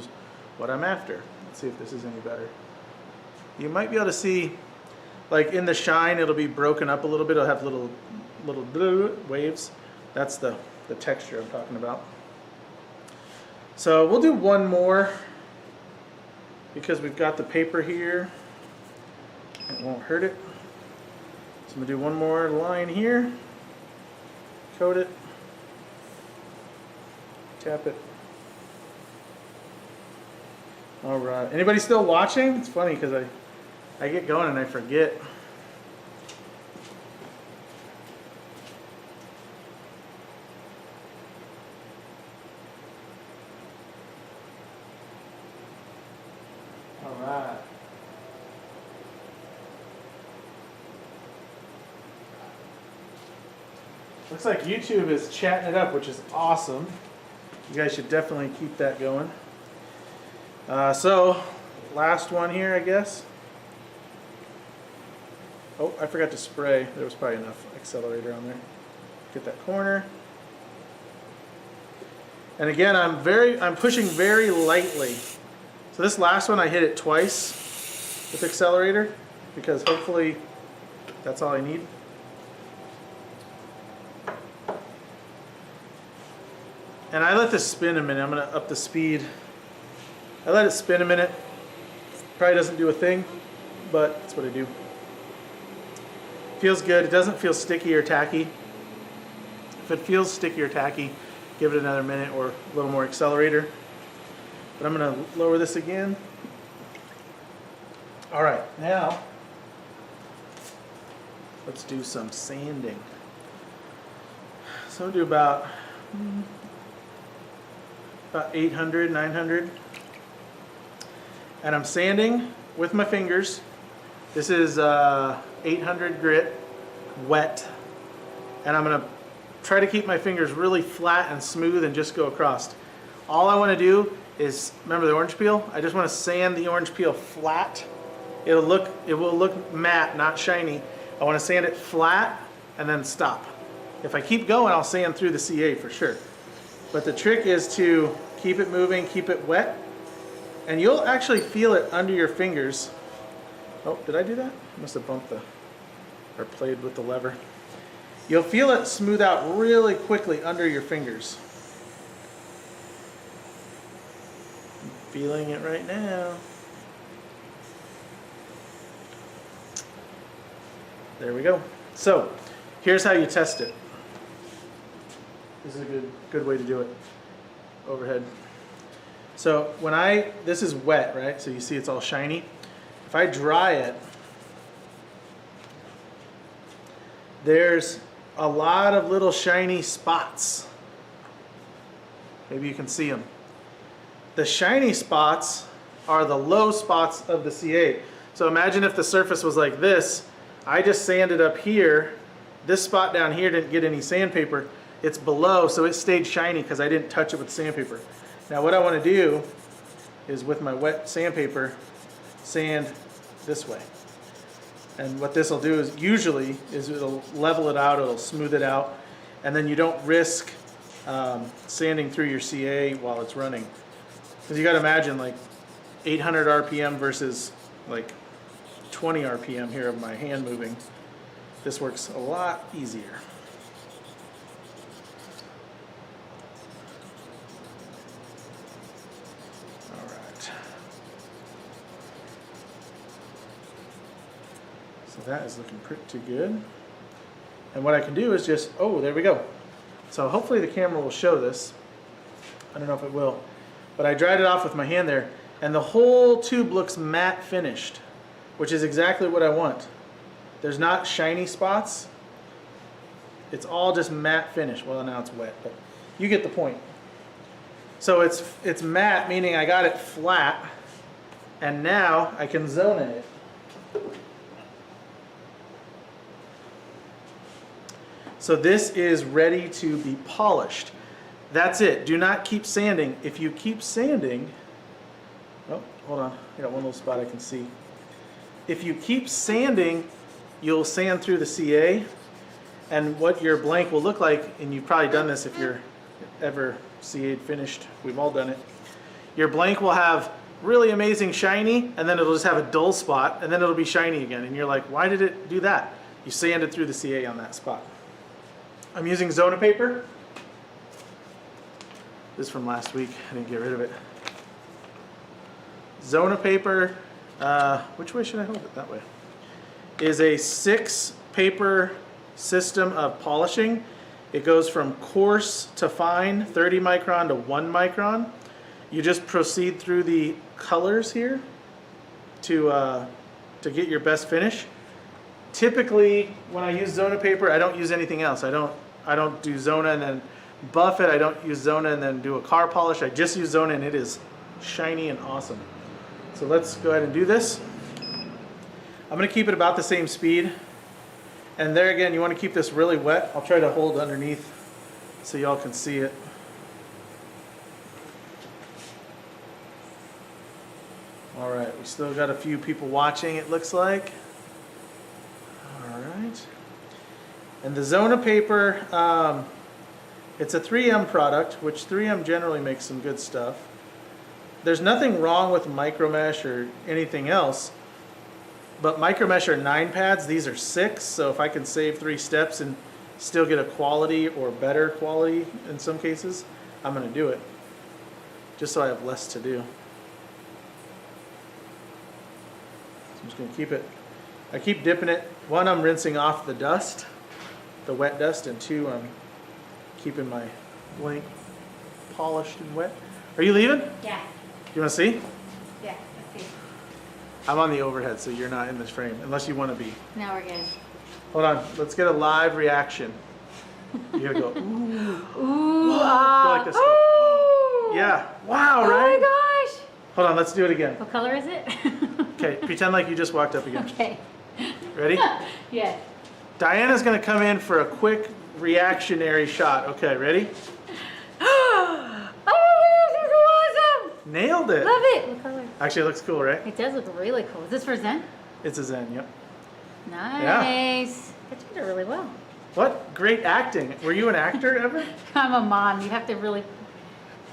what I'm after. Let's see if this is any better. You might be able to see, like in the shine, it'll be broken up a little bit, it'll have little waves. That's the texture I'm talking about. So we'll do one more because we've got the paper here. It won't hurt it. So I'm gonna do one more line here, coat it, tap it. All right, anybody still watching? It's funny because I get going and I forget. All right. Looks like YouTube is chatting it up, which is awesome. You guys should definitely keep that going. So, last one here, I guess. Oh, I forgot to spray. There was probably enough accelerator on there. Get that corner. And again, I'm pushing very lightly. So this last one I hit it twice with accelerator because hopefully that's all I need. And I let this spin a minute. I'm going to up the speed. I let it spin a minute. Probably doesn't do a thing, but that's what I do. Feels good. It doesn't feel sticky or tacky. If it feels sticky or tacky, give it another minute or a little more accelerator. But I'm going to lower this again. All right, now let's do some sanding. So I'll do about 800, 900. And I'm sanding with my fingers. This is 800 grit, wet. And I'm gonna try to keep my fingers really flat and smooth and just go across. All I wanna do is, remember the orange peel? I just wanna sand the orange peel flat. It will look matte, not shiny. I want to sand it flat and then stop. If I keep going, I'll sand through the CA for sure. But the trick is to keep it moving, keep it wet, and you'll actually feel it under your fingers. Oh, did I do that? I must have bumped or played with the lever. You'll feel it smooth out really quickly under your fingers. I'm feeling it right now. There we go. So, here's how you test it. This is a good way to do it. Overhead. So this is wet, right? So you see it's all shiny. If I dry it, there's a lot of little shiny spots. Maybe you can see them. The shiny spots are the low spots of the CA. So imagine if the surface was like this. I just sanded up here. This spot down here didn't get any sandpaper. It's below, so it stayed shiny because I didn't touch it with sandpaper. Now what I want to do is with my wet sandpaper, sand this way. And what this will do is usually it'll level it out, it'll smooth it out, and then you don't risk sanding through your CA while it's running. Because you got to imagine like 800 RPM versus like 20 RPM here of my hand moving. This works a lot easier. All right. So that is looking pretty good. And what I can do is just, oh, there we go. So hopefully the camera will show this. I don't know if it will. But I dried it off with my hand there, and the whole tube looks matte finished, which is exactly what I want. There's not shiny spots. It's all just matte finish. Well, now it's wet, but you get the point. So it's matte, meaning I got it flat, and now I can zone in it. So this is ready to be polished. That's it. Do not keep sanding. If you keep sanding, oh, hold on. I got one little spot I can see. If you keep sanding, you'll sand through the CA, and what your blank will look like, and you've probably done this if you're ever CA'd finished, we've all done it. Your blank will have really amazing shiny, and then it'll just have a dull spot, and then it'll be shiny again, and you're like, why did it do that? You sanded through the CA on that spot. I'm using Zona paper. This is from last week, I didn't get rid of it. Zona paper, which way should I hold it? That way. Is a 6 paper system of polishing. It goes from coarse to fine, 30 micron to 1 micron. You just proceed through the colors here to get your best finish. Typically, when I use Zona paper, I don't use anything else. I don't do Zona and then buff it. I don't use Zona and then do a car polish. I just use Zona, and it is shiny and awesome. So let's go ahead and do this. I'm going to keep it about the same speed. And there again, you want to keep this really wet. I'll try to hold underneath so y'all can see it. All right, we still got a few people watching, it looks like. All right. And the Zona paper, it's a 3M product, which 3M generally makes some good stuff. There's nothing wrong with micromesh or anything else, but micromesh are 9 pads, these are 6, so if I can save 3 steps and still get a quality or better quality in some cases, I'm going to do it, just so I have less to do. So I'm just going to keep it, I keep dipping it. 1, I'm rinsing off the dust, the wet dust, and 2, I'm keeping my blank polished and wet. Are you leaving? Yeah. You want to see? Yeah, let's see. I'm on the overhead, so you're not in this frame, unless you want to be. Now we're good. Hold on, let's get a live reaction. You gotta go, ooh. Ooh, Go like this. ooh. Yeah, wow, Oh right? my gosh. Hold on, let's do it again. What color is it? Okay, pretend like you just walked up again. Okay. Ready? Yes. Diana's gonna come in for a quick reactionary shot. Okay, ready? Oh my gosh, this is awesome. Nailed it. Love it. What color? Actually, it looks cool, right? It does look really cool. Is this for Zen? It's a Zen, yep. Nice. That turned out really well. What great acting. Were you an actor ever? I'm a mom. You have to really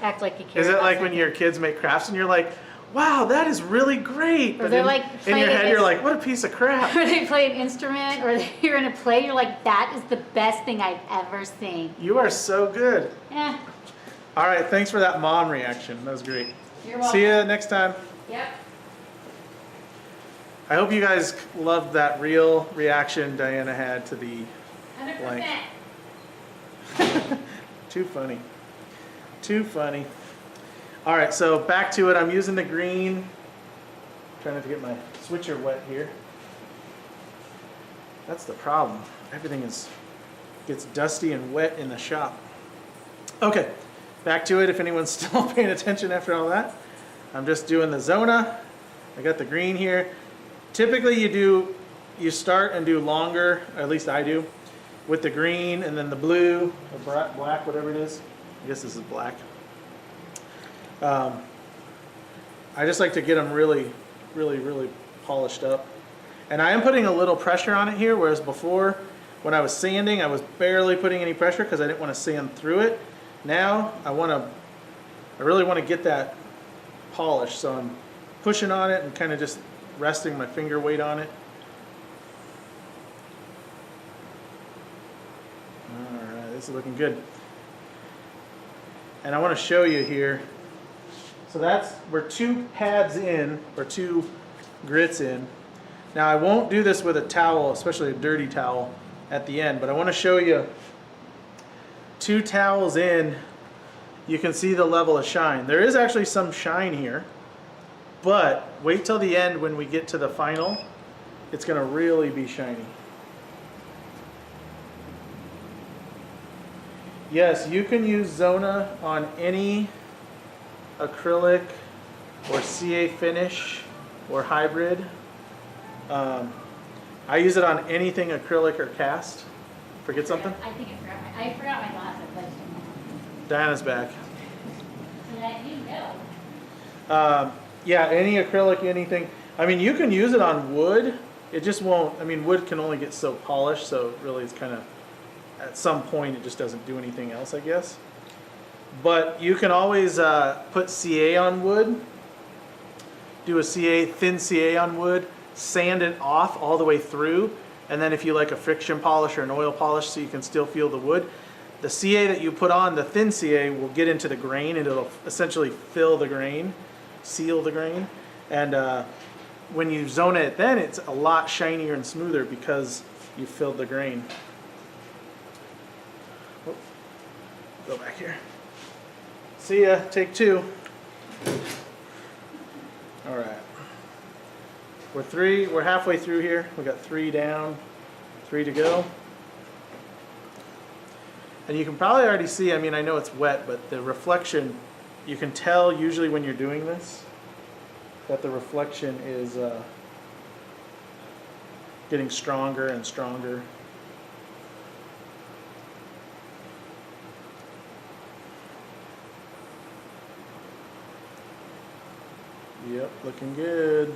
act like you care. Is it about like when something. your kids make crafts and you're like, wow, that is really great. Or But they're in, like in your playing head, it you're as- like, what a piece of crap. Or they play an instrument, or you're in a play, you're like, that is the best thing I've ever seen. You are so good. Yeah. All right, thanks for that mom reaction. That was great. You're welcome. See you next time. Yep. I hope you guys loved that real reaction Diana had to the 100%. Too funny. Too funny. All right, so back to it. I'm using the green. Trying not to get my switcher wet here. That's the problem. Everything gets dusty and wet in the shop. Okay, back to it if anyone's still paying attention after all that. I'm just doing the Zona. I got the green here. Typically you start and do longer, or at least I do, with the green and then the blue, or black, whatever it is. I guess this is black. I just like to get them really, really, really polished up. And I am putting a little pressure on it here, whereas before, when I was sanding, I was barely putting any pressure because I didn't want to sand through it. Now, I really want to get that polished, so I'm pushing on it and kind of just resting my finger weight on it. All right, this is looking good. And I want to show you here. So we're 2 pads in, or 2 grits in. Now I won't do this with a towel, especially a dirty towel at the end, but I want to show you 2 towels in, you can see the level of shine. There is actually some shine here, but wait till the end when we get to the final, it's going to really be shiny. Yes, you can use Zona on any acrylic or CA finish or hybrid. I use it on anything acrylic or cast. Forget something? I think I forgot my glasses. Diana's back. So that you know. Yeah, any acrylic, anything. I mean, you can use it on wood. It just won't, I mean, wood can only get so polished, so really it's kind of, at some point it just doesn't do anything else, I guess. But you can always put CA on wood, do a thin CA on wood, sand it off all the way through, and then if you like a friction polish or an oil polish so you can still feel the wood, the CA that you put on, the thin CA, will get into the grain and it'll essentially fill the grain, seal the grain. And when you Zona it then, it's a lot shinier and smoother because you filled the grain. Oh, go back here. See ya, take 2. All right. We're halfway through here. We got 3 down, 3 to go. And you can probably already see, I mean, I know it's wet, but the reflection, you can tell usually when you're doing this, that the reflection is getting stronger and stronger. Yep, looking good.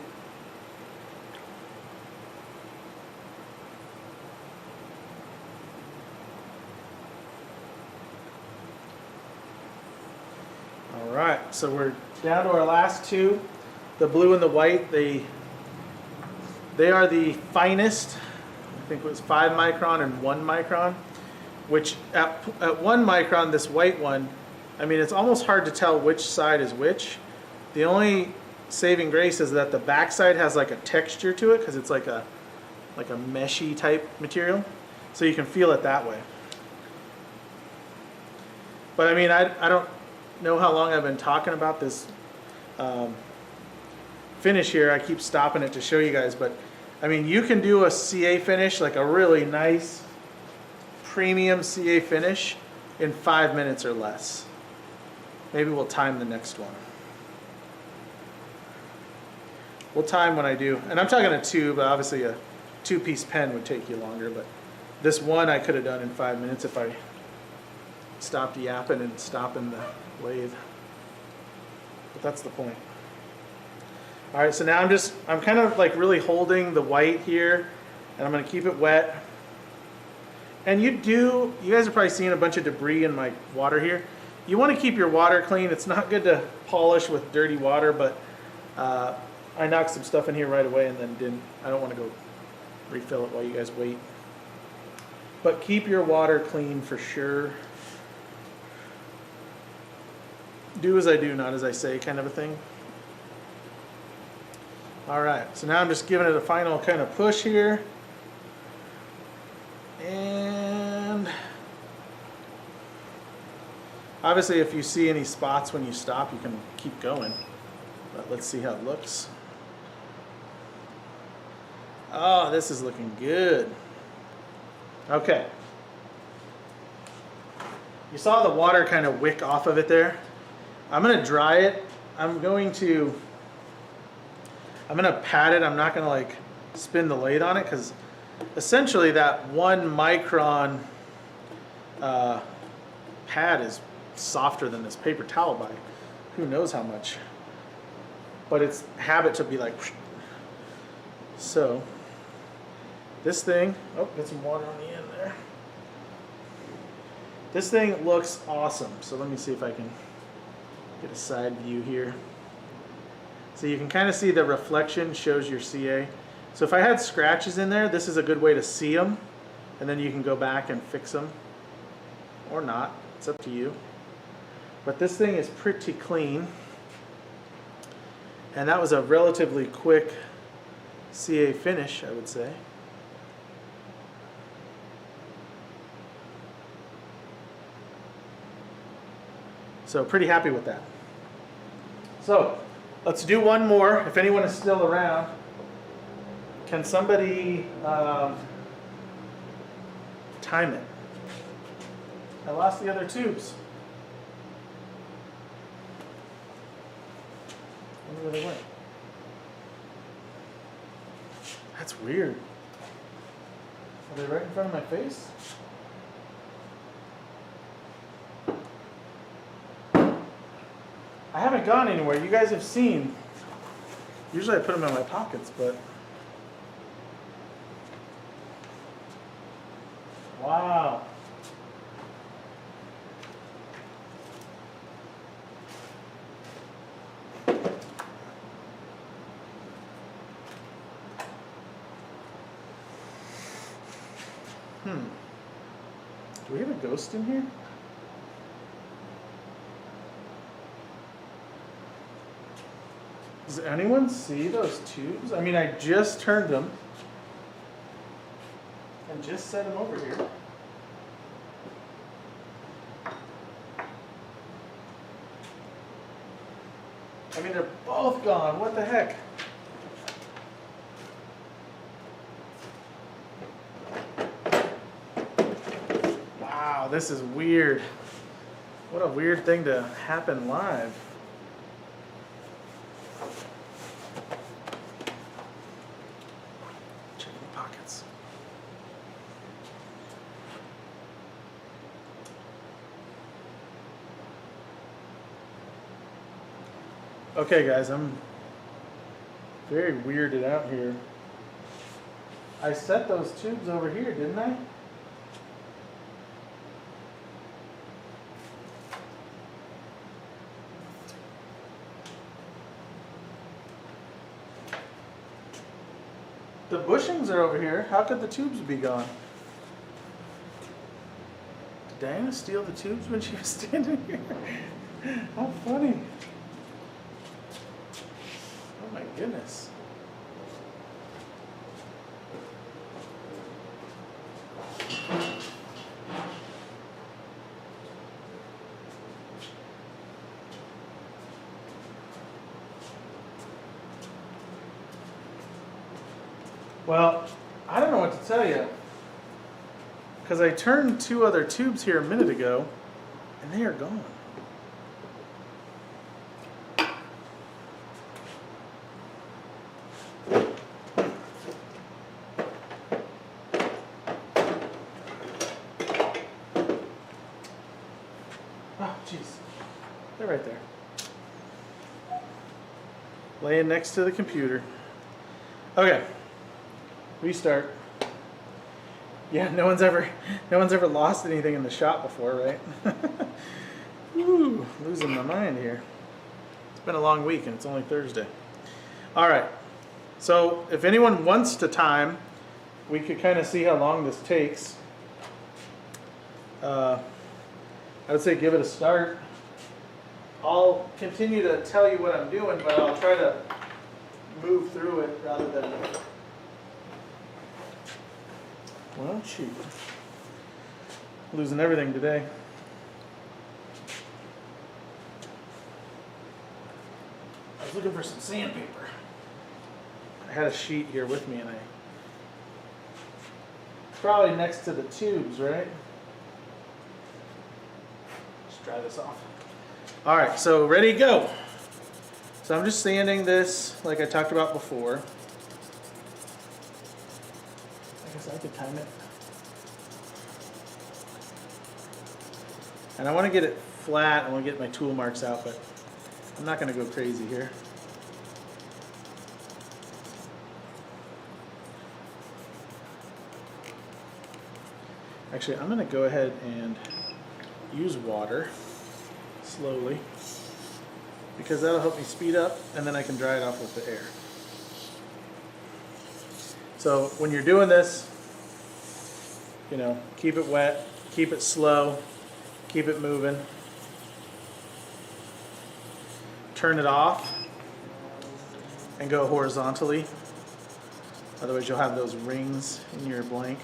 All right, so we're down to our last 2. The blue and the white, they are the finest. I think it was 5 micron and 1 micron, which at 1 micron, this white one, I mean, it's almost hard to tell which side is which. The only saving grace is that the back side has like a texture to it because it's like a meshy type material, so you can feel it that way. But I mean, I don't know how long I've been talking about this finish here. I keep stopping it to show you guys, but I mean, you can do a CA finish, like a really nice premium CA finish, in 5 minutes or less. Maybe we'll time the next one. We'll time when I do, and I'm talking a tube, but obviously a 2-piece pen would take you longer, but this one I could have done in 5 minutes if I stopped yapping and stopping the lathe. But that's the point. All right, so now I'm kind of like really holding the white here And I'm going to keep it wet. And you guys are probably seeing a bunch of debris in my water here. You want to keep your water clean. It's not good to polish with dirty water, but I knocked some stuff in here right away and then didn't. I don't want to go refill it while you guys wait. But keep your water clean for sure. Do as I do, not as I say, kind of a thing. All right, so now I'm just giving it a final kind of push here. And obviously if you see any spots when you stop, you can keep going. But let's see how it looks. Oh, this is looking good. Okay. You saw the water kind of wick off of it there. I'm going to dry it. I'm going to pat it. I'm not going to like spin the lathe on it because essentially that 1 micron pad is softer than this paper towel by who knows how much. But it's habit to be like, so this thing, oh, get some water on the end there. This thing looks awesome. So let me see if I can get a side view here. So you can kind of see the reflection shows your CA. So if I had scratches in there, this is a good way to see them. And then you can go back and fix them. Or not. It's up to you. But this thing is pretty clean. And that was a relatively quick CA finish, I would say. So pretty happy with that. So let's do one more. If anyone is still around, can somebody time it? I lost the other tubes. I wonder where they went. That's weird. Are they right in front of my face? I haven't gone anywhere. You guys have seen. Usually I put them in my pockets, but. Wow. Do we have a ghost in here? Does anyone see those tubes? I mean, I just turned them and just set them over here. I mean, they're both gone. What the heck? Wow, this is weird. What a weird thing to happen live. Check my pockets. Okay, guys, I'm very weirded out here. I set those tubes over here, didn't I? The bushings are over here. How could the tubes be gone? Did Diana steal the tubes when she was standing here? How funny. Oh my goodness. Well, I don't know what to tell you, because I turned 2 other tubes here a minute ago, and they are gone. Oh, jeez. They're right there. Laying next to the computer. Okay. Restart. Yeah, no one's ever lost anything in the shop before, right? Woo, losing my mind here. It's been a long week and it's only Thursday. All right, so if anyone wants to time, we could kind of see how long this takes. I would say give it a start. I'll continue to tell you what I'm doing, but I'll try to move through it rather than... Well, shoot. Losing everything today. I was looking for some sandpaper. I had a sheet here with me and probably next to the tubes, right? Let's dry this off. All right, so ready to go. So I'm just sanding this like I talked about before. I guess I could time it. And I want to get it flat. I want to get my tool marks out, but I'm not going to go crazy here. Actually, I'm going to go ahead and use water slowly because that'll help me speed up, and then I can dry it off with the air. So when you're doing this, you know, keep it wet, keep it slow, keep it moving. Turn it off and go horizontally. Otherwise you'll have those rings in your blank.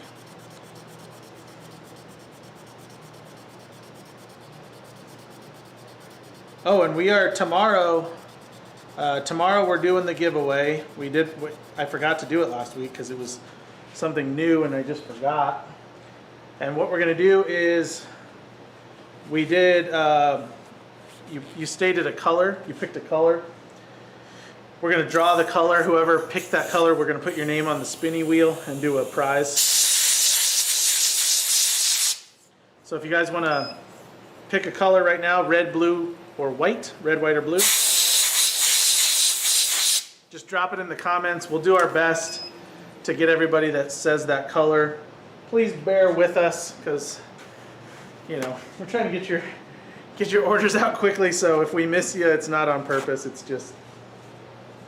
Oh, and we are tomorrow we're doing the giveaway. I forgot to do it last week because it was something new and I just forgot. And what we're going to do is we did, you stated a color, you picked a color. We're going to draw the color. Whoever picked that color, we're going to put your name on the spinny wheel and do a prize. So if you guys want to pick a color right now, red, blue, or white, red, white, or blue, just drop it in the comments. We'll do our best to get everybody that says that color. Please bear with us because, you know, we're trying to get your orders out quickly, so if we miss you, it's not on purpose, it's just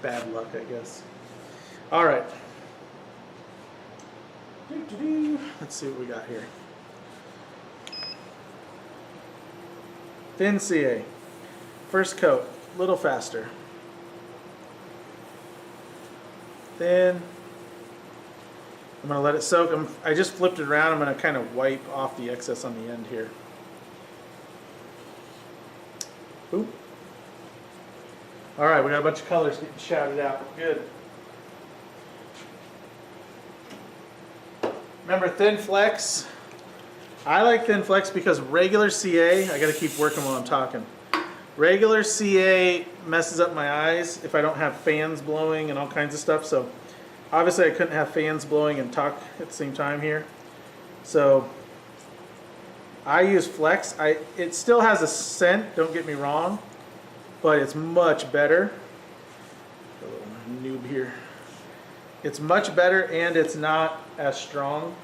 bad luck, I guess. All right. Let's see what we got here. Thin CA. First coat, a little faster. Thin. I'm going to let it soak. I just flipped it around. I'm going to kind of wipe off the excess on the end here. Oop. All right, we got a bunch of colors getting shouted out. Good. Remember Thin Flex? I like Thin Flex because regular CA, I got to keep working while I'm talking. Regular CA messes up my eyes if I don't have fans blowing and all kinds of stuff. So obviously I couldn't have fans blowing and talk at the same time here. So I use Flex. It still has a scent, don't get me wrong, but it's much better. A little noob here. It's much better and it's not as strong.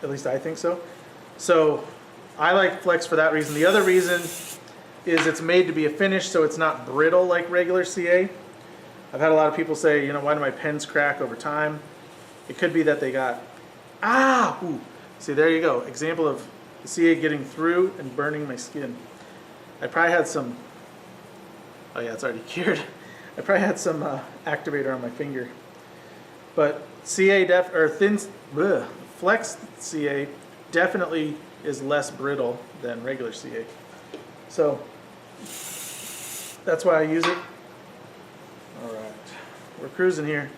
At least I think so. So I like Flex for that reason. The other reason is it's made to be a finish, so it's not brittle like regular CA. I've had a lot of people say, you know, why do my pens crack over time? It could be that they got, ooh. See, there you go. Example of the CA getting through and burning my skin. I probably had some, oh yeah, it's already cured. I probably had some activator on my finger. But CA Flex CA definitely is less brittle than regular CA. So that's why I use it. All right, we're cruising here.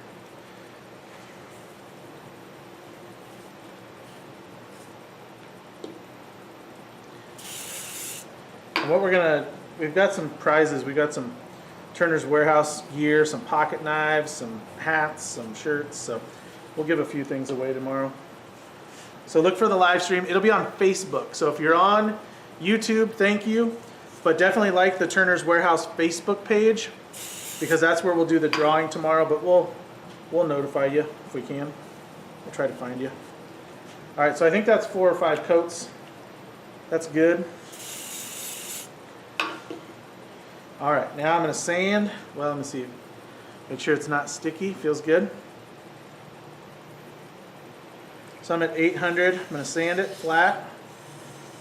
And what we've got some prizes. We've got some Turner's Warehouse gear, some pocket knives, some hats, some shirts. So we'll give a few things away tomorrow. So look for the live stream. It'll be on Facebook. So if you're on YouTube, thank you. But definitely like the Turner's Warehouse Facebook page because that's where we'll do the drawing tomorrow. But we'll notify you if we can. We'll try to find you. All right, so I think that's 4 or 5 coats. That's good. All right, now I'm gonna sand. Well, let me see. Make sure it's not sticky, feels good. So I'm at 800, I'm gonna sand it flat.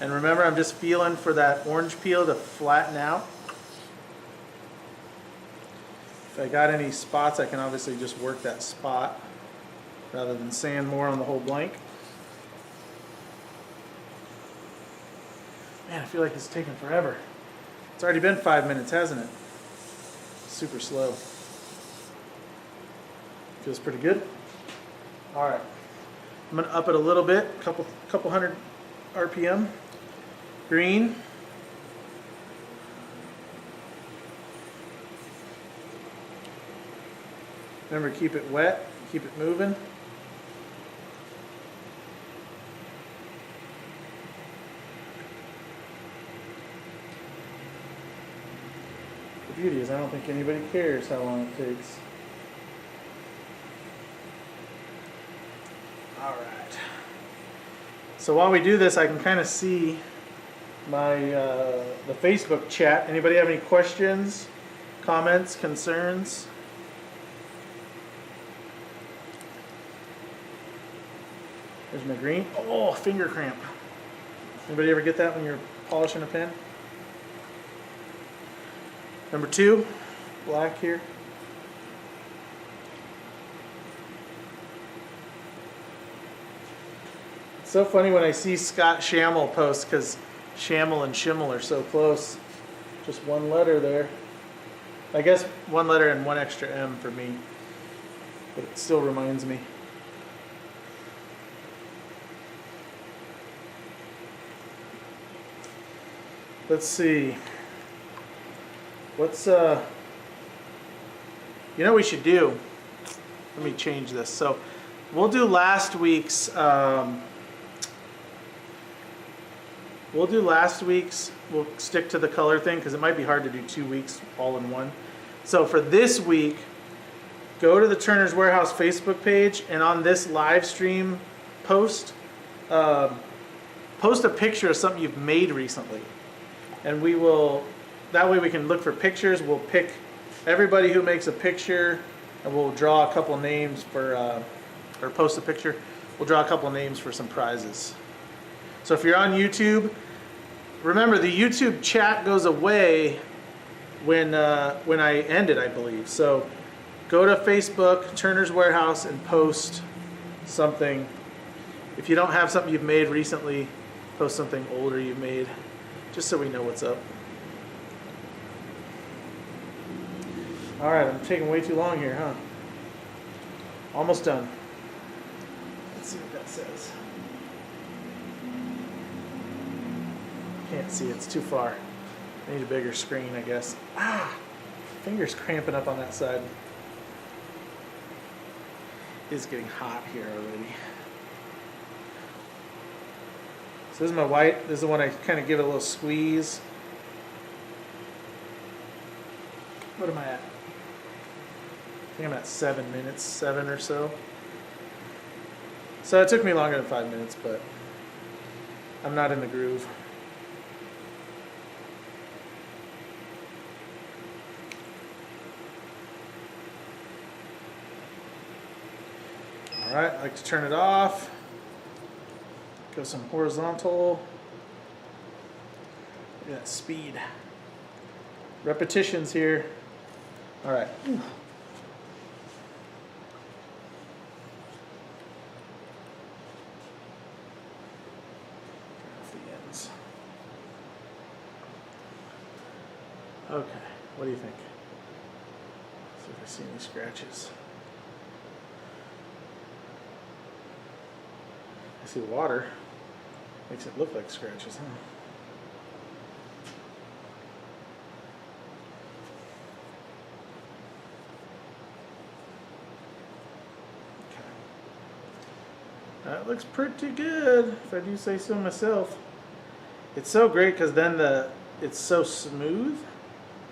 And remember, I'm just feeling for that orange peel to flatten out. If I got any spots, I can obviously just work that spot rather than sand more on the whole blank. Man, I feel like it's taking forever. It's already been 5 minutes, hasn't it? Super slow. Feels pretty good. All right, I'm gonna up it a little bit, couple hundred RPM. Green. Remember, keep it wet, keep it moving. The beauty is I don't think anybody cares how long it takes. All right. So while we do this, I can kind of see my the Facebook chat. Anybody have any questions, comments, concerns? There's my green. Oh, finger cramp. Anybody ever get that when you're polishing a pen? Number 2, black here. It's so funny when I see Scott Schammel post, because Schammel and Schimmel are so close. Just one letter there. I guess one letter and one extra M for me. But it still reminds me. Let's see. What's, you know what we should do? Let me change this. So we'll do last week's, we'll stick to the color thing because it might be hard to do 2 weeks all in one. So for this week, go to the Turner's Warehouse Facebook page, and on this live stream post, post a picture of something you've made recently. And we will, that way we can look for pictures. We'll pick everybody who makes a picture, and we'll draw a couple names for, or post a picture. We'll draw a couple names for some prizes. So if you're on YouTube, remember the YouTube chat goes away when I end it, I believe. So go to Facebook, Turner's Warehouse, and post something. If you don't have something you've made recently, post something older you've made, just so we know what's up. All right, I'm taking way too long here, huh? Almost done. Let's see what that says. Can't see, it's too far. I need a bigger screen, I guess. Ah, fingers cramping up on that side. It's getting hot here already. So this is my white. This is the one I kind of give it a little squeeze. What am I at? I think I'm at 7 minutes, 7 or so. So it took me longer than 5 minutes, but I'm not in the groove. All right, I like to turn it off. Go some horizontal. Look at that speed. Repetitions here. All right. Off the ends. Okay, what do you think? See if I see any scratches. I see water. Makes it look like scratches, huh? Okay. That looks pretty good, if I do say so myself. It's so great because then it's so smooth.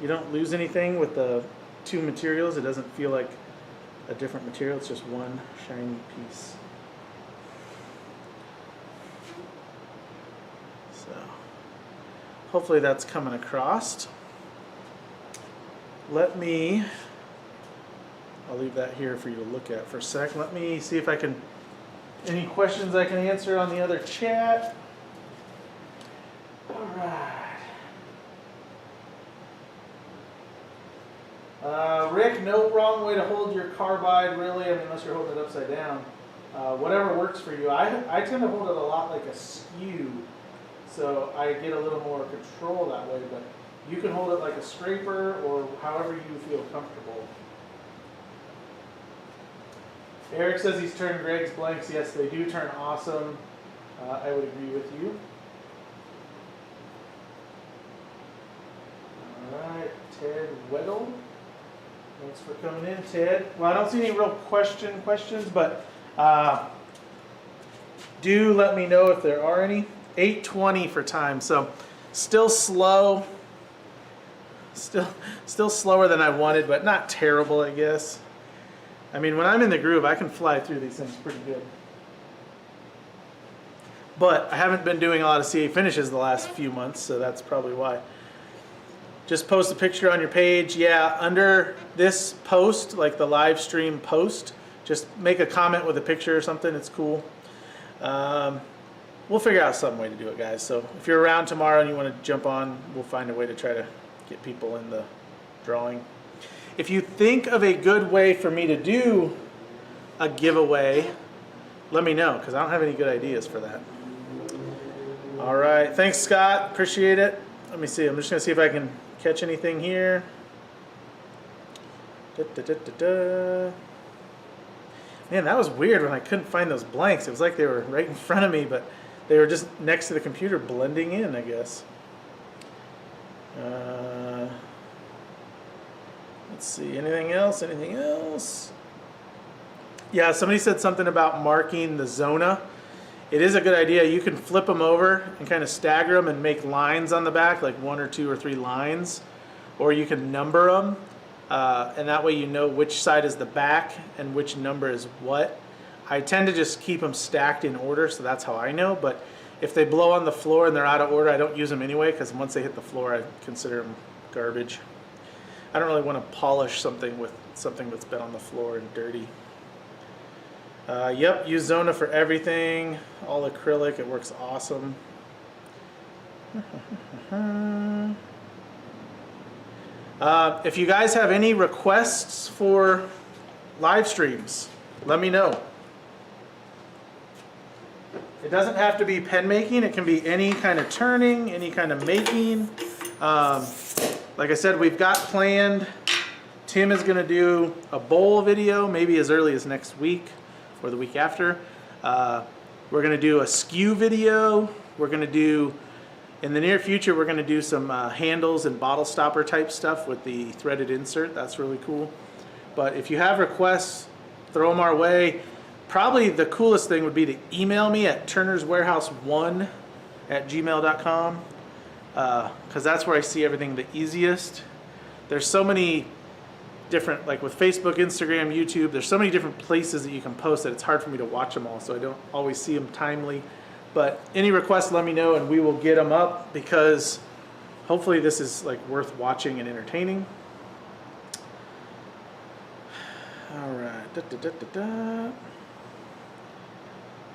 You don't lose anything with the two materials. It doesn't feel like a different material. It's just one shiny piece. Hopefully that's coming across. I'll leave that here for you to look at for a sec. Let me see if I can, any questions I can answer on the other chat. All right. Rick, no wrong way to hold your carbide, really. I mean, unless you're holding it upside down. Whatever works for you. I tend to hold it a lot like a skew, so I get a little more control that way. But you can hold it like a scraper or however you feel comfortable. Eric says he's turned Greg's blanks. Yes, they do turn awesome. I would agree with you. All right, Ted Weddle. Thanks for coming in, Ted. Well, I don't see any real questions, but do let me know if there are any. 8:20 for time, so still slow. Still slower than I wanted, but not terrible, I guess. I mean, when I'm in the groove, I can fly through these things pretty good. But I haven't been doing a lot of CA finishes the last few months, so that's probably why. Just post a picture on your page. Yeah, under this post, like the live stream post, just make a comment with a picture or something. It's cool. We'll figure out some way to do it, guys. So if you're around tomorrow and you want to jump on, we'll find a way to try to get people in the drawing. If you think of a good way for me to do a giveaway, let me know, because I don't have any good ideas for that. All right. Thanks, Scott. Appreciate it. Let me see. I'm just going to see if I can catch anything here. Man, that was weird when I couldn't find those blanks. It was like they were right in front of me, but they were just next to the computer blending in, I guess. Let's see. Anything else? Anything else? Yeah, somebody said something about marking the zona. It is a good idea. You can flip them over and kind of stagger them and make lines on the back, like 1 or 2 or 3 lines. Or you can number them, and that way you know which side is the back and which number is what. I tend to just keep them stacked in order, so that's how I know. But if they blow on the floor and they're out of order, I don't use them anyway, because once they hit the floor, I consider them garbage. I don't really want to polish something with something that's been on the floor and dirty. Yep, use Zona for everything. All acrylic, it works awesome. If you guys have any requests for live streams, let me know. It doesn't have to be pen making. It can be any kind of turning, any kind of making. Like I said, we've got planned. Tim is going to do a bowl video, maybe as early as next week or the week after. We're going to do a skew video. We're going to do, in the near future, we're going to do some handles and bottle stopper type stuff with the threaded insert. That's really cool. But if you have requests, throw them our way. Probably the coolest thing would be to email me at turnerswarehouse1@gmail.com, because that's where I see everything the easiest. There's so many different, like with Facebook, Instagram, YouTube, there's so many different places that you can post that it's hard for me to watch them all, so I don't always see them timely. But any requests, let me know and we will get them up, because hopefully this is like worth watching and entertaining. All right.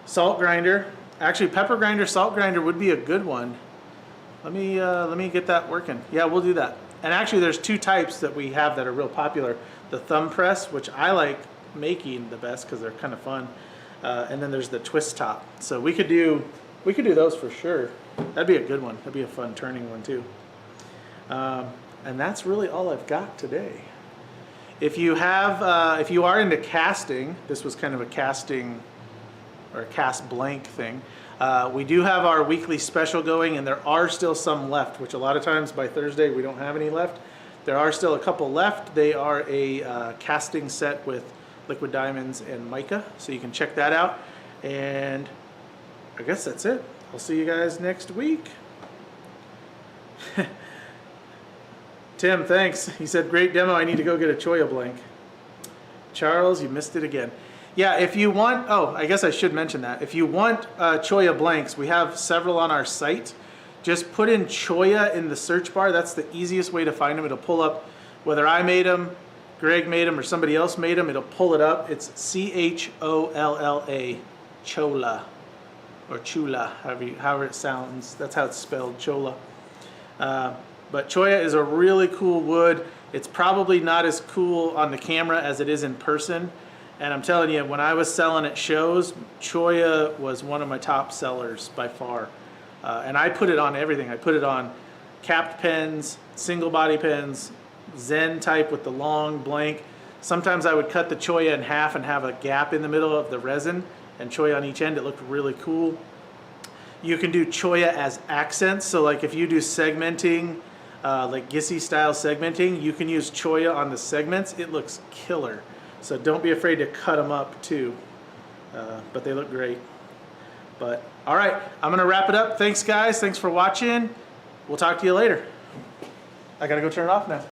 Salt grinder. Actually, pepper grinder, salt grinder would be a good one. Let me get that working. Yeah, we'll do that. And actually, there's 2 types that we have that are real popular. The thumb press, which I like making the best because they're kind of fun, and then there's the twist top. So we could do those for sure. That'd be a good one. That'd be a fun turning one too. And that's really all I've got today. If you are into casting, this was kind of a casting or a cast blank thing. We do have our weekly special going, and there are still some left, which a lot of times by Thursday we don't have any left. There are still a couple left. They are a casting set with liquid diamonds and mica, so you can check that out. And I guess that's it. I'll see you guys next week. Tim, thanks. He said, great demo. I need to go get a Cholla blank. Charles, you missed it again. Yeah, if you want, oh, I guess I should mention that. If you want Cholla blanks, we have several on our site. just put in Cholla in the search bar. That's the easiest way to find them. It'll pull up whether I made them, Greg made them, or somebody else made them. It'll pull it up. It's Cholla, Cholla, or Chula, however it sounds. That's how it's spelled, Cholla. But Cholla is a really cool wood. It's probably not as cool on the camera as it is in person. And I'm telling you, when I was selling at shows, Cholla was one of my top sellers by far. And I put it on everything. I put it on capped pens, single body pens, Zen type with the long blank. Sometimes I would cut the Cholla in half and have a gap in the middle of the resin and Cholla on each end. It looked really cool. You can do Cholla as accents. So like if you do segmenting, like Gissy style segmenting, you can use Cholla on the segments. It looks killer. So don't be afraid to cut them up too. But they look great. But all right, I'm gonna wrap it up. Thanks guys, thanks for watching. We'll talk to you later. I gotta go turn it off now.